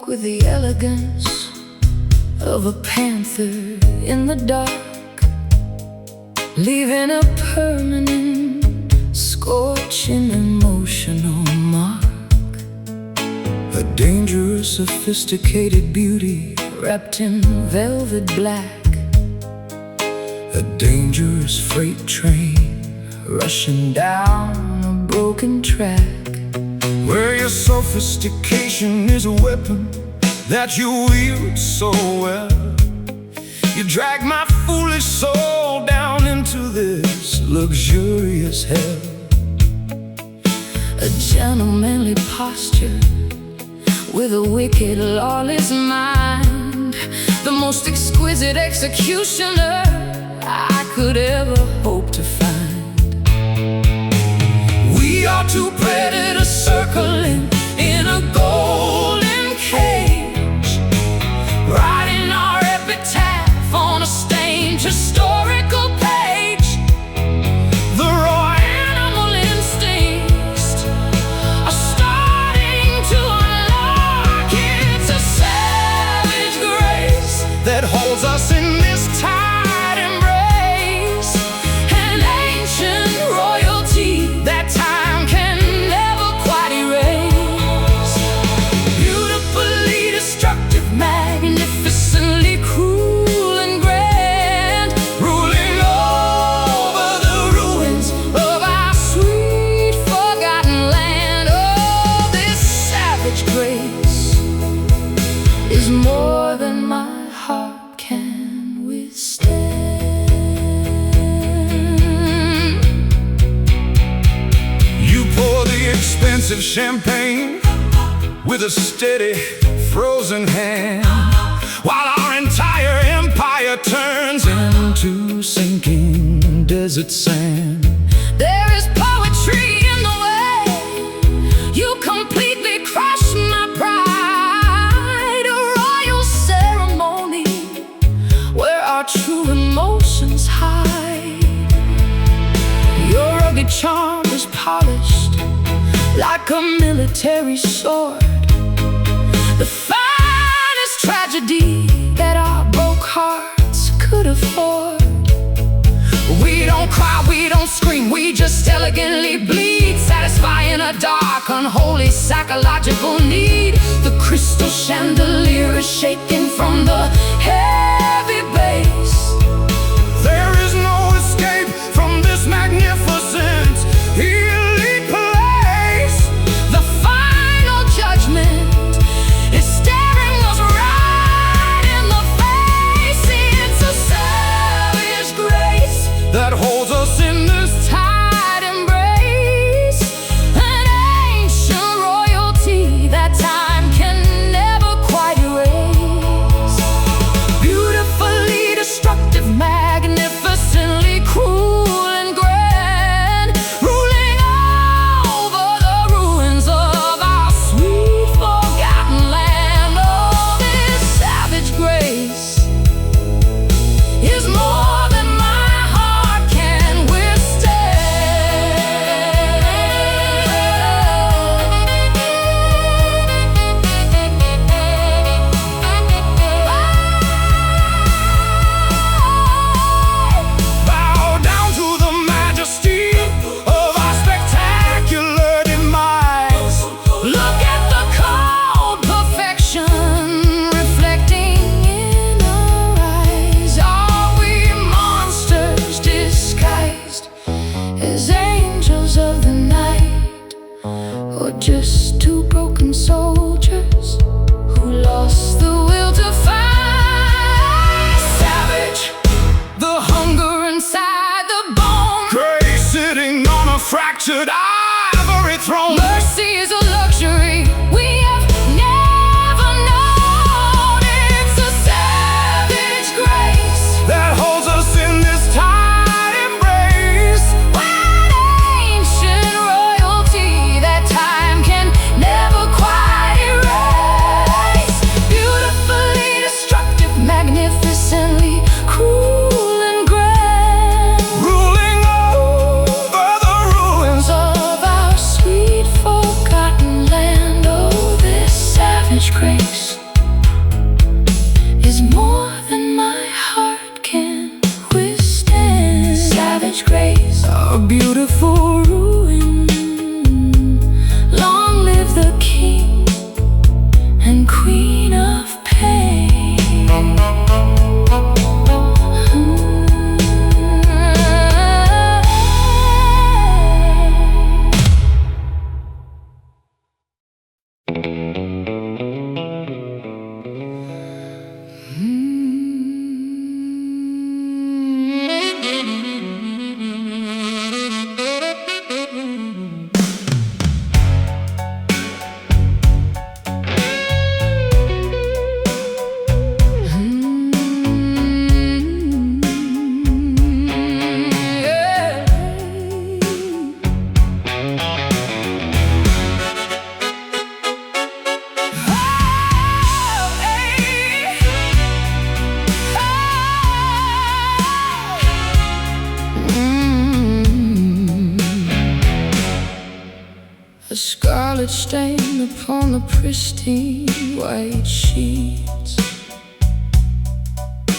Speaker 2: walk with the elegance of a panther in the dark, leaving a permanent, scorching, emotional mark. A dangerous, sophisticated beauty wrapped in velvet black. A dangerous freight train rushing down a broken track, where your sophistication is a weapon that you wield so well. You drag my foolish soul down into this luxurious hell. A gentlemanly posture with a wicked, lawless mind, the most exquisite executioner I could ever hope to find. We are two predators circling in a golden cage, writing our epitaph on a stained historical page. The raw animal instincts are starting to unlock. It's a savage grace that holds us in this tight embrace, an ancient royalty that time can never quite erase. Beautifully destructive, magnificently cruel and grand, ruling over the ruins of our sweet forgotten land. Oh, this savage grace is more than my heart can withstand. You pour the expensive champagne with a steady, frozen hand, while our entire empire turns into sinking desert sand. There is poetry in the way you completely crush my pride, a royal ceremony where our true emotions hide. Your rugged charm is polished like a military sword, the finest tragedy that our broke hearts could afford. We don't cry, we don't scream, we just elegantly bleed, satisfying a dark, unholy psychological need. The crystal chandelier is shaking from the heavy base. There is no escape from this magnificent, elite place. The final judgment is staring us right in the face. It's a savage grace that holds us in this tight embrace, an ancient royalty that time can never savage grace is more than my heart can withstand. Savage grace, a beautiful ruin. Long live the king and queen of pain. A scarlet stain upon the pristine white sheets,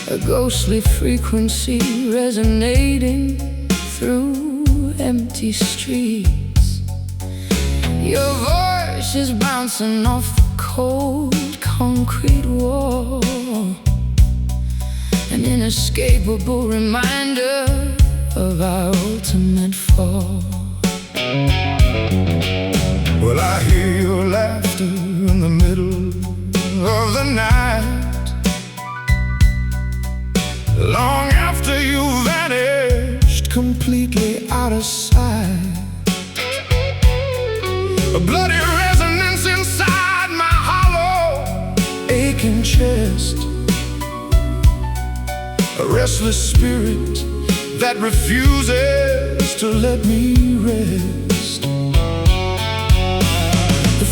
Speaker 2: a ghostly frequency resonating through empty streets. Your voice is bouncing off the cold concrete wall, an inescapable reminder of our ultimate fall.
Speaker 1: Well, I hear your laughter in the middle of the night, long after you vanished completely out of sight. A bloody resonance inside my hollow, aching chest, a restless spirit that refuses to let me rest.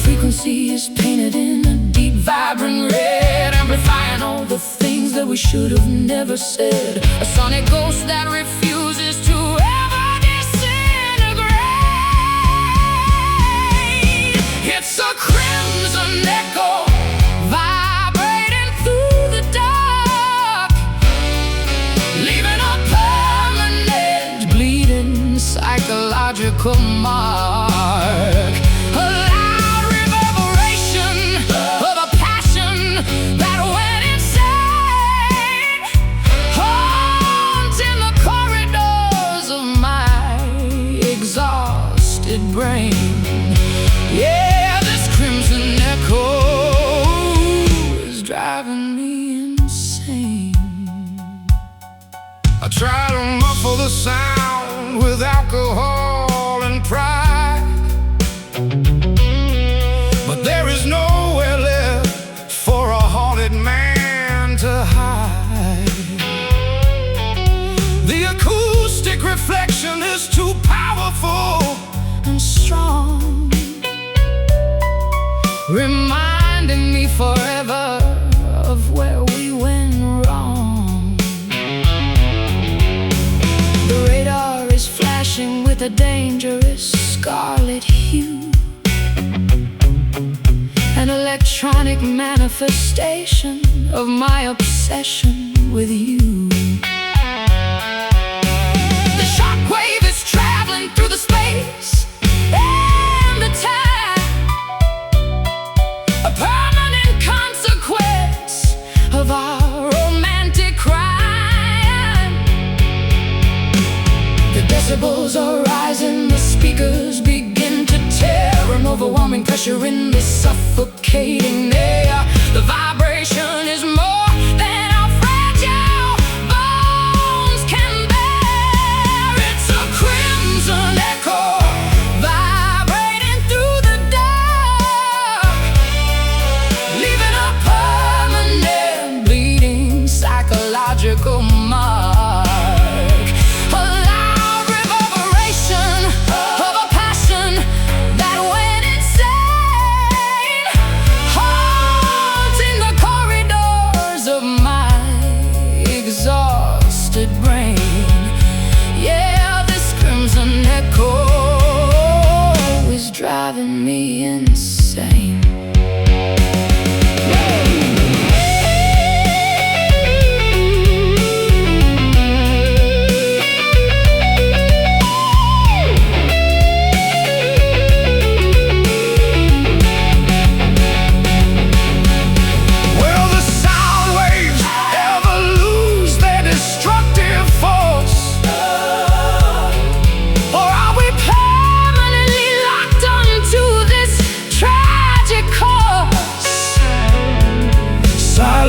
Speaker 2: Frequency is painted in a deep, vibrant red, amplifying all the things that we should have never said. A sonic ghost that refuses to ever disintegrate. It's a crimson echo vibrating through the dark, leaving a permanent, bleeding, psychological mark. Brain. Yeah, this crimson echo is driving me insane.
Speaker 1: I try to muffle the sound with alcohol and pride, but there is nowhere left for a haunted man to hide. The acoustic reflection is too powerful
Speaker 2: and strong, reminding me forever of where we went wrong. The radar is flashing with a dangerous scarlet hue, an electronic manifestation of my obsession with you. The shockwave is traveling through the space and the time, a permanent consequence of our romantic crime. The decibels are rising, the speakers begin to tear, an overwhelming pressure in the suffocating air. The vibration is more than our fragile bones can bear. It's a crimson echo vibrating through the dark, leaving a permanent, bleeding, psychological mark. A loud reverberation of a passion that went insane. Oh,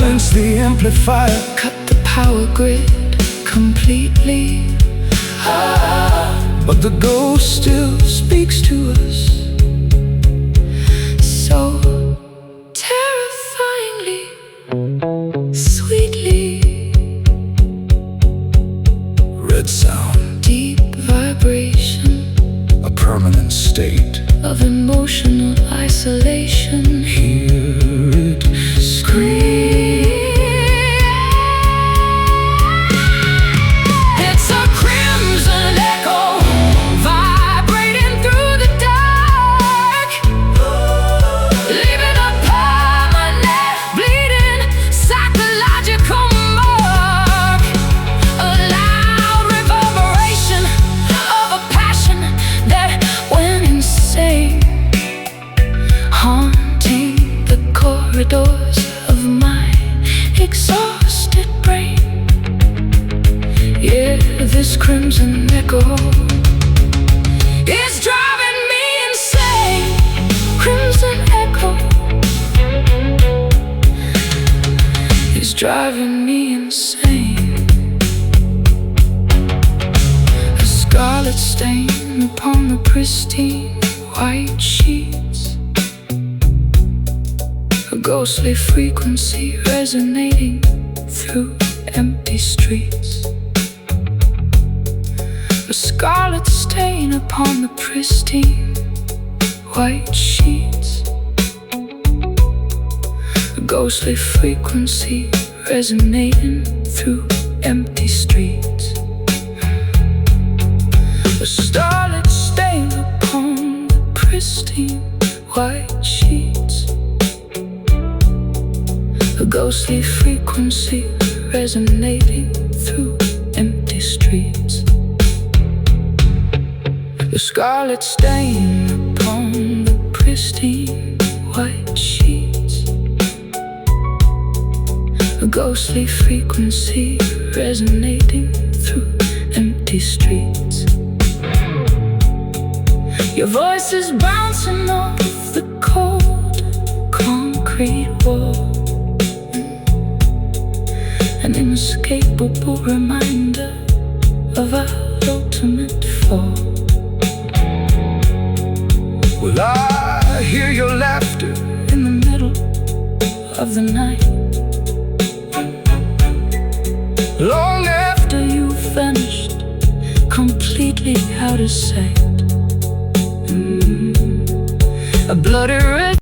Speaker 1: silence the amplifier,
Speaker 2: cut the power grid completely.
Speaker 1: but the ghost still speaks to us.
Speaker 2: So terrifyingly, sweetly.
Speaker 1: Red sound,
Speaker 2: Deep vibration
Speaker 1: a permanent state
Speaker 2: of emotional isolation.
Speaker 1: Hear it scream.
Speaker 2: It's a crimson echo vibrating through the dark, leaving a permanent bleeding psychological mark. A loud reverberation of a passion that went insane, haunting the corridors of my exhausted brain. Yeah, this crimson echo is driving me insane. Crimson echo is driving me insane. A scarlet stain upon the pristine white sheets, a ghostly frequency resonating through empty streets. A scarlet stain upon the pristine white sheets, a ghostly frequency resonating through empty streets. A starlit stain upon the pristine white sheets, a ghostly frequency resonating through empty streets. The scarlet stain upon the pristine white sheets, a ghostly frequency resonating through empty streets. Your voice is bouncing off the cold concrete wall, an inescapable reminder of our ultimate fall.
Speaker 1: Will I hear your laughter
Speaker 2: In the middle of the night,
Speaker 1: long
Speaker 2: after you've vanished completely out of sight? A bloody red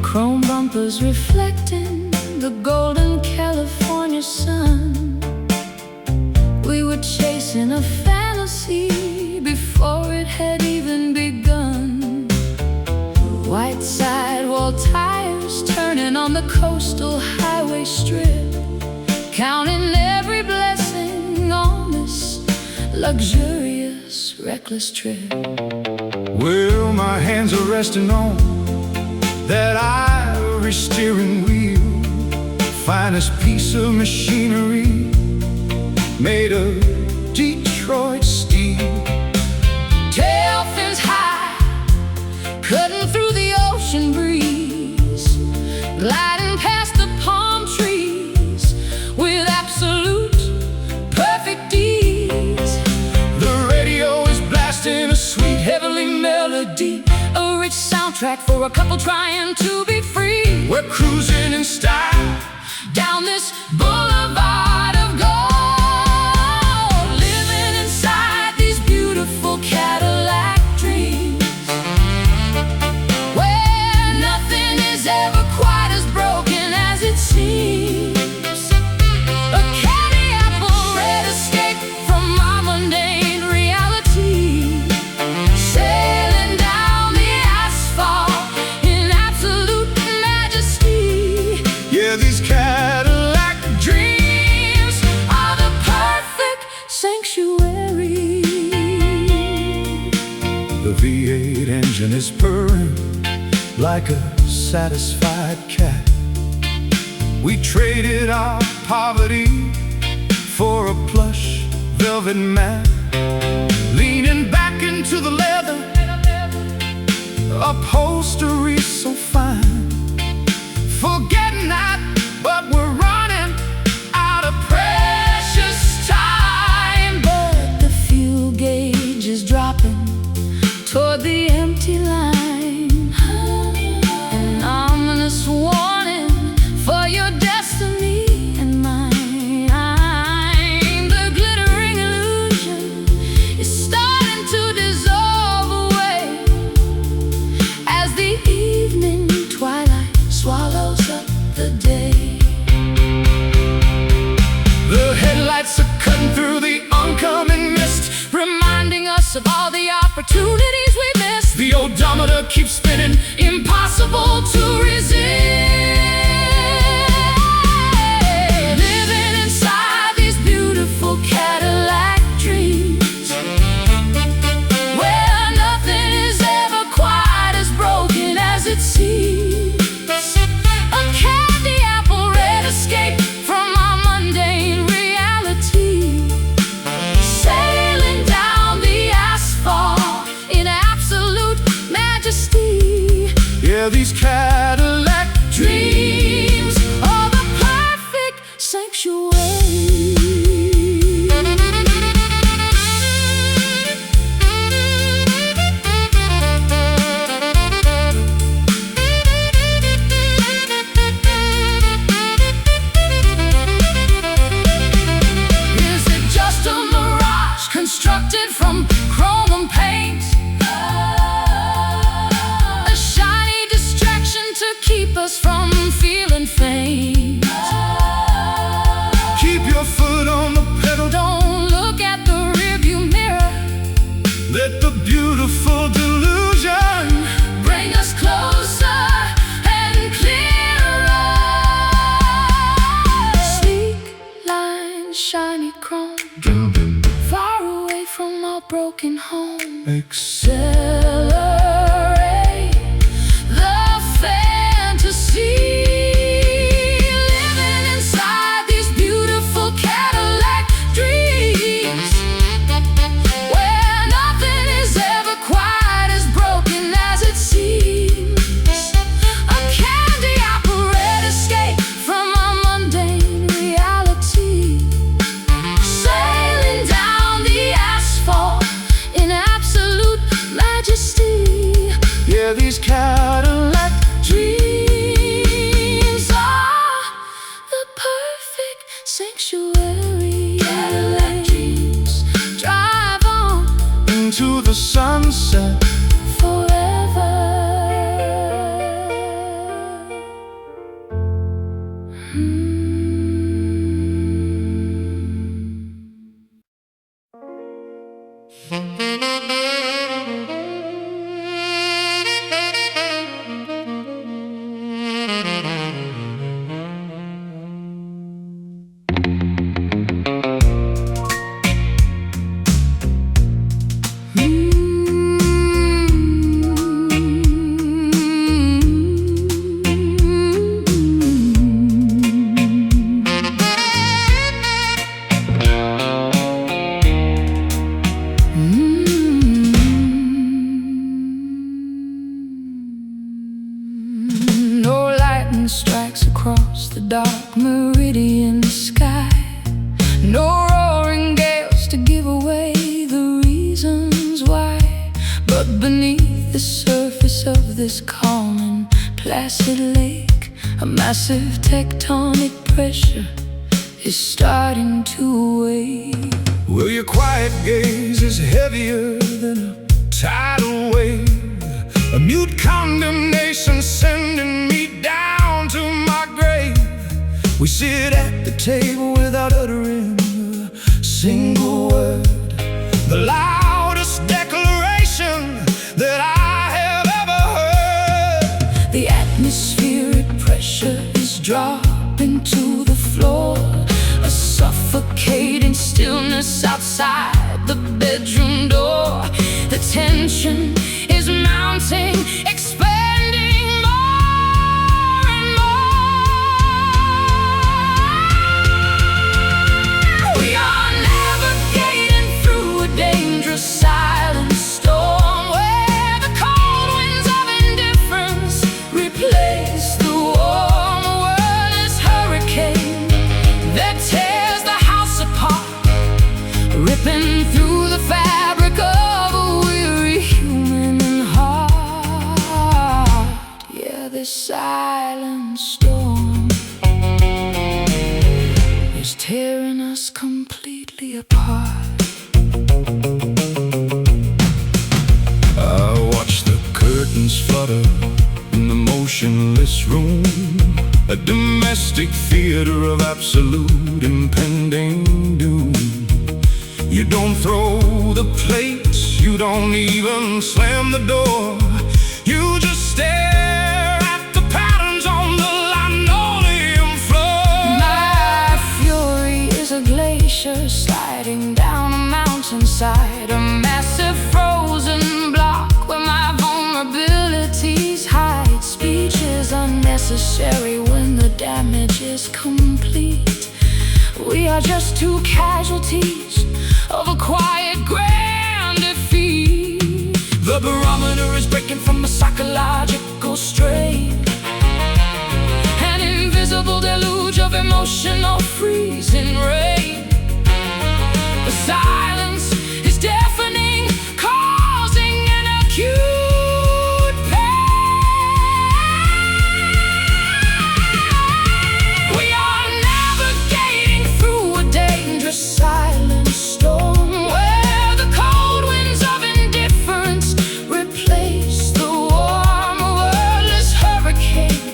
Speaker 2: chrome bumpers reflecting the golden California sun. We were chasing a fantasy before it had even begun. White sidewall tires turning on the coastal highway strip, counting every blessing on this luxurious, reckless trip.
Speaker 1: Well, my hands are resting on that ivory steering wheel, finest piece of machinery made of Detroit steel.
Speaker 2: Tail fins high, cutting through the ocean breeze, gliding past the palm trees with absolute perfect ease.
Speaker 1: The radio is blasting a sweet heavenly melody,
Speaker 2: A rich soundtrack for a couple trying to be free.
Speaker 1: we're cruising in style
Speaker 2: Down this boulevard of gold, living inside these beautiful Cadillac dreams, where nothing is ever quite as broken as it seems. A candy apple red escape from our mundane reality, sailing down the asphalt in absolute majesty.
Speaker 1: Yeah, these Cadillac dreams V8 engine is purring like a satisfied cat. We traded our poverty for a plush velvet mat, leaning back into the leather upholstery so fine, forgetting that, but we're running out of precious time.
Speaker 2: But the fuel gauge is dropping toward the empty line, an ominous warning for your destiny and mine. The glittering illusion is starting to dissolve away as the evening twilight swallows up the day.
Speaker 1: The headlights are cutting through the oncoming mist,
Speaker 2: reminding us of all the opportunities we missed.
Speaker 1: the odometer keeps spinning,
Speaker 2: Impossible to resist. Living inside these beautiful Cadillac dreams, where nothing is ever quite as broken as it seems. A candy apple red escape from our mundane reality, sailing down the asphalt in absolute majesty.
Speaker 1: yeah, these Cadillac
Speaker 2: Dreams of a perfect sanctuary. Is it just a mirage constructed from chrome and paint? A shiny distraction to keep us from feeling faint.
Speaker 1: Keep your foot on the pedal,
Speaker 2: Don't look at the rearview mirror.
Speaker 1: let the beautiful delusion
Speaker 2: Bring us closer and clearer. Sleek lines, shiny chrome, far away from our broken home. Accelerate the fantasy. Living inside these beautiful Cadillac dreams, where nothing is ever quite as broken as it seems. A candy apple red escape from our mundane reality, sailing down the asphalt in absolute majesty.
Speaker 1: yeah, these Cadillac
Speaker 2: Dreams are the perfect sanctuary. Cadillac dreams drive on
Speaker 1: into the sunset.
Speaker 2: forever. No lightning strikes across the dark meridian sky. No roaring gales to give away the reasons why. But beneath the surface of this calm and placid lake, a massive tectonic pressure is starting to wave.
Speaker 1: Well, your quiet gaze is heavier than a tidal wave, a mute condemnation sending me down to my grave. We sit at the table without uttering a single word, the loudest declaration that I have ever heard.
Speaker 2: The atmospheric pressure is dropping to the floor, a suffocating stillness outside the bedroom door. The tension is
Speaker 1: water in the motionless room, a domestic theater of absolute impending doom. You don't throw the plates, you don't even slam the door. You just stare at the patterns on the linoleum floor.
Speaker 2: My fury is a glacier sliding down a mountainside, a massive frozen block where my vulnerabilities hide. Speech is unnecessary when the damage is complete. We are just two casualties of a quiet grand defeat.
Speaker 1: The barometer is breaking from a psychological strain,
Speaker 2: an invisible deluge of emotional freezing rain. The silence is deafening, causing an acute pain. We are navigating through a dangerous silent storm, where the cold winds of indifference replace the warm wordless hurricane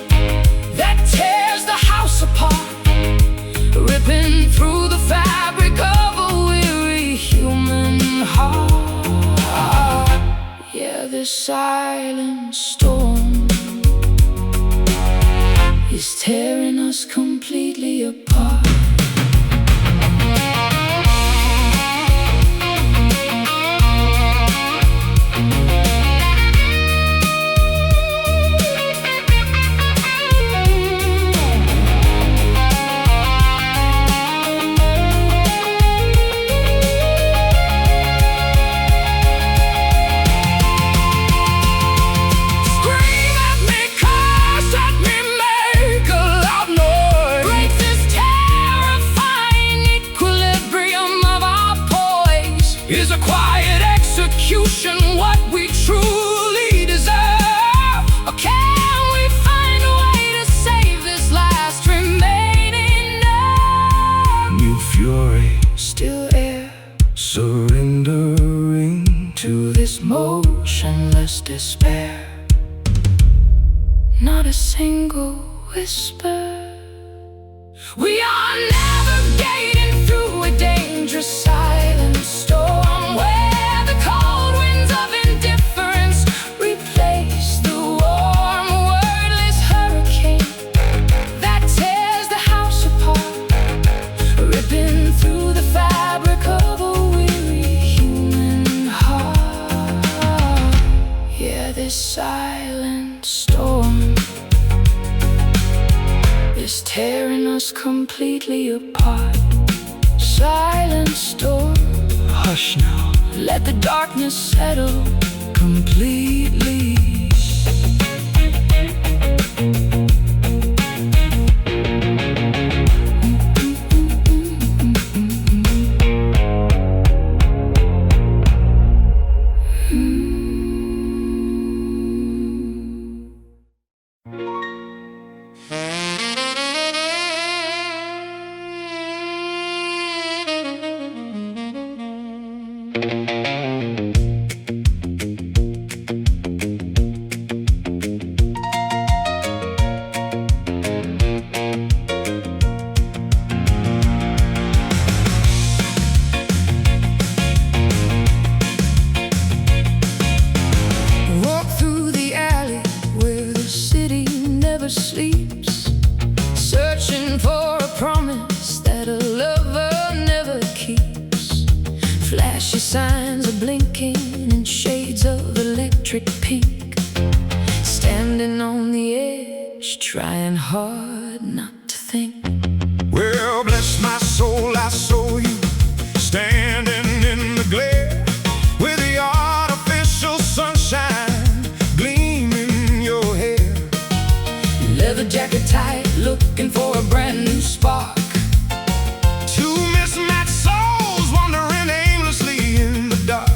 Speaker 2: that tears the house apart, ripping through the fabric of a weary human heart. Yeah, this silent storm is tearing us completely apart. Is a quiet execution what we truly deserve? Or can we find a way to save this last remaining nerve?
Speaker 1: new fury,
Speaker 2: Still air
Speaker 1: surrendering
Speaker 2: to this motionless despair. Not a single whisper. We are navigating through a dangerous silent storm, where the cold winds of indifference replace the warm wordless hurricane that tears the house apart, ripping through the fabric of a weary human heart. Yeah, this silent storm is tearing us completely apart. Silent storm,
Speaker 1: hush now.
Speaker 2: let the darkness settle completely. Walk through the alley where the city never sleeps, searching for a promise that a lover never keeps. Flashy signs are blinking in shades of electric pink, standing on the edge, trying hard not to think.
Speaker 1: Well, bless my soul, I saw you standing in the glare with the artificial sunshine gleaming your hair.
Speaker 2: Leather jacket tight, looking for a brand new spark.
Speaker 1: Two mismatched souls wandering aimlessly in the dark.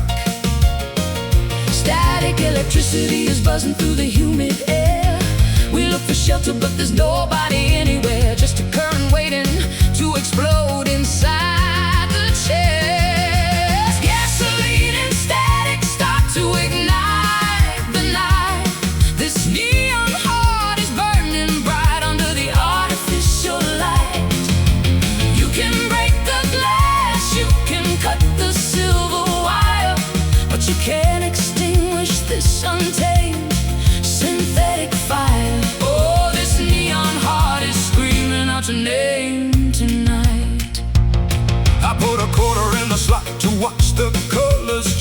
Speaker 2: Static electricity is buzzing through the humid air. We look for shelter, but there's nobody anywhere. Just a current waiting to explode inside the chest. Gasoline and static start to ignite the night. This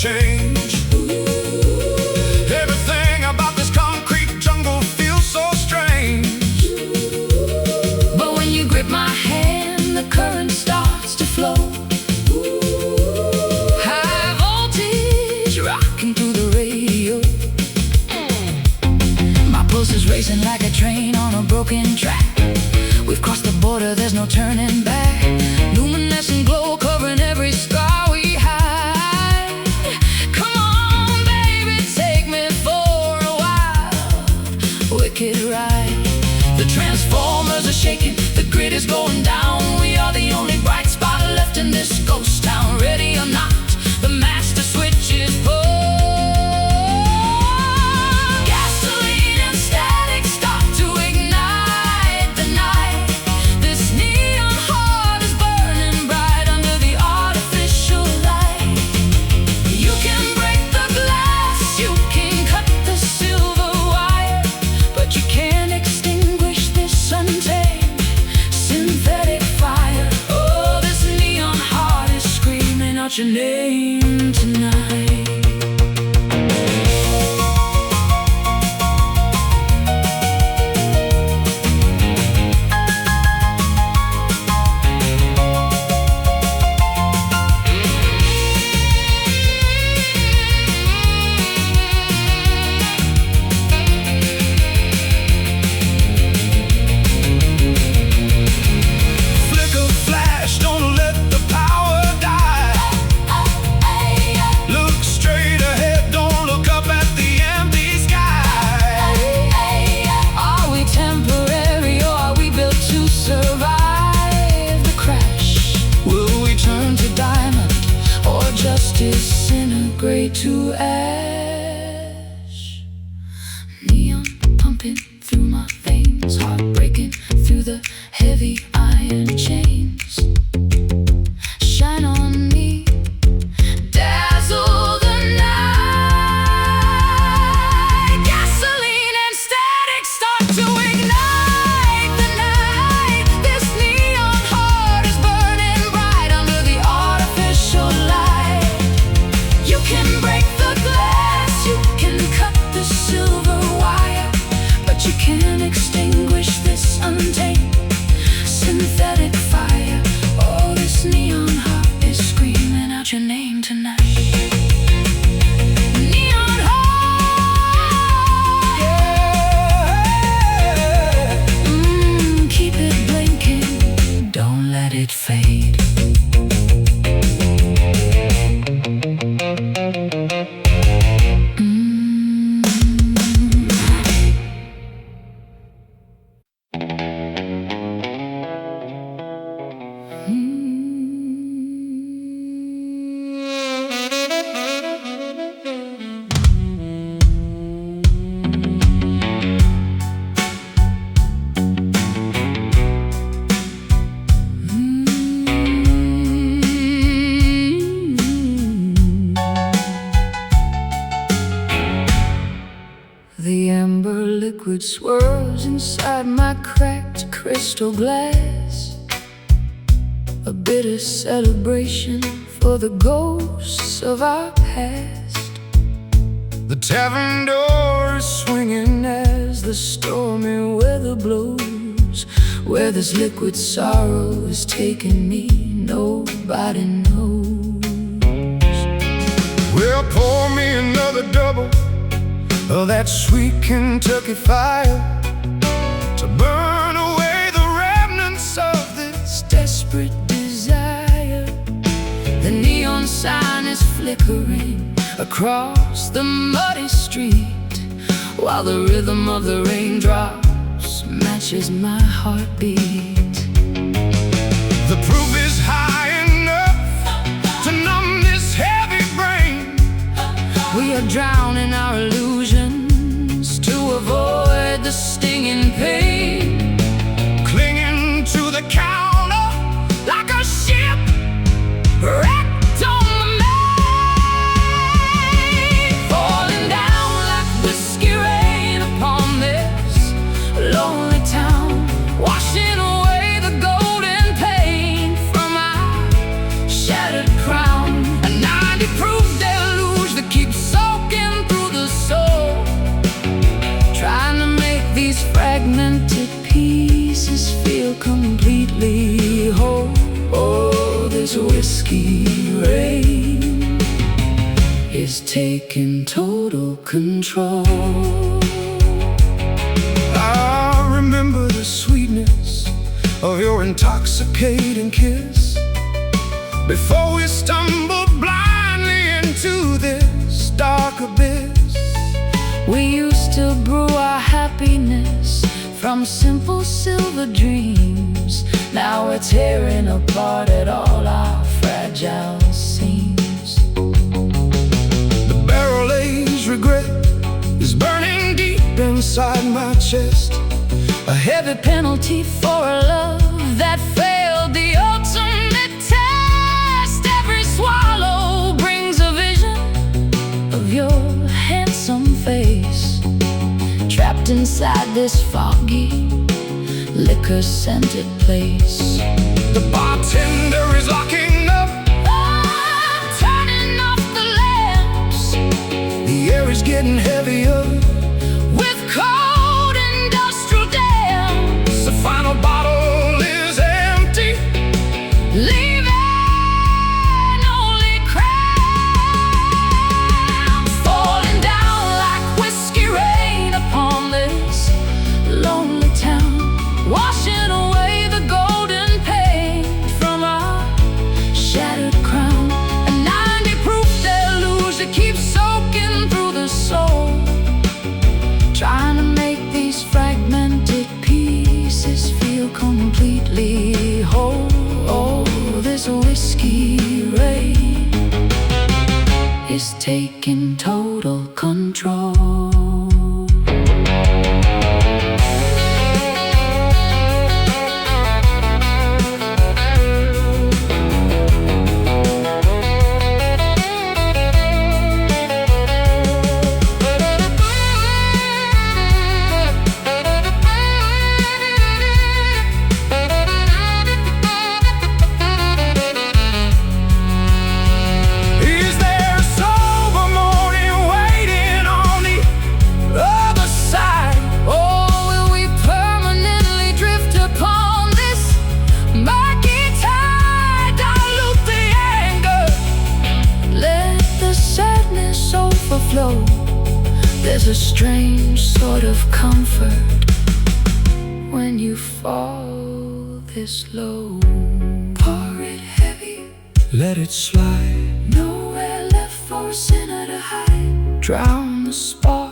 Speaker 1: change. Everything about this concrete jungle feels so strange.
Speaker 2: But when you grip my hand, the current starts to flow. High voltage rocking through the radio. My pulse is racing like a train on a broken track. We've crossed the border, there's no turning back. Luminescent glow covering every scar we hide. Come on, baby, take me for a wild, wicked ride. The transformers are shaking, the grid is going down. We are the only bright spot left in this ghost town. Ready or not, the master switch is pulled. Gasoline and static start to ignite the night. This neon heart is burning bright under the artificial light. You can break the glass, you can cut the silver wire, but you can't extinguish this untamed synthetic fire. Oh, this neon heart is screaming out your name tonight.
Speaker 1: Flicker, flash, don't let the power die. Look straight ahead, don't look up at the empty sky.
Speaker 2: Are we temporary or are we built to survive the crash? Will we turn to diamond or just disintegrate to ash? Neon pumping through my veins, heart breaking through the heavy iron chains. Shine on me, dazzle the night. Gasoline and static start to ignite the night. This neon heart is burning bright under the artificial light. You can break the glass, you can cut the silver wire, but you can't extinguish this untamed synthetic fire. Oh, this neon heart is screaming out your name tonight. Neon heart, keep it blinking, don't let it fade. The amber liquid swirls inside my cracked crystal glass. A bitter celebration for the ghosts of our past.
Speaker 1: The tavern door is swinging as the stormy weather blows.
Speaker 2: Where this liquid sorrow is taking me, nobody knows.
Speaker 1: Well, pour me another double of that sweet Kentucky fire to burn away the remnants of this
Speaker 2: Desperate desire. The neon sign is flickering across the muddy street, while the rhythm of the raindrops matches my heartbeat.
Speaker 1: The proof is high enough to numb this heavy brain.
Speaker 2: We are drowning our illusions to avoid the stinging pain.
Speaker 1: Clinging to the counter like a ship wrecked on the main.
Speaker 2: Falling down like whiskey rain upon this lonely town, washing away the golden pain from our shattered crown. A 90 proof delusion completely whole. Oh, this whiskey rain is taking total control.
Speaker 1: I remember the sweetness of your intoxicating kiss before we stumbled blindly into this dark abyss.
Speaker 2: We used to brew our happiness from simple silver dreams. Now we're tearing apart at all our fragile seams.
Speaker 1: The barrel-aged regret is burning deep inside my chest,
Speaker 2: a heavy penalty for a love that failed the ultimate test. Every swallow brings a vision of your handsome face, trapped inside this foggy, liquor-scented place.
Speaker 1: The bartender is locking up,
Speaker 2: turning off the lamps.
Speaker 1: the air is getting heavier
Speaker 2: With cold industrial dams,
Speaker 1: the final bottle is empty,
Speaker 2: leaving only cramps falling down like whiskey rain upon this lonely town, washing away the golden paint from our shattered crown. A 90 proof deluge that keeps soaking through the soul, trying to make these fragmented pieces feel completely whole. Oh, this whiskey rain is taking total control.
Speaker 1: Is there a sober morning waiting on the other side?
Speaker 2: Oh, will we permanently drift upon this murky tide? Dilute the anger, let the sadness overflow. There's a strange sort of comfort when you fall this low. Pour it heavy,
Speaker 1: Let it slide.
Speaker 2: nowhere left for a sinner to hide. Drown the spark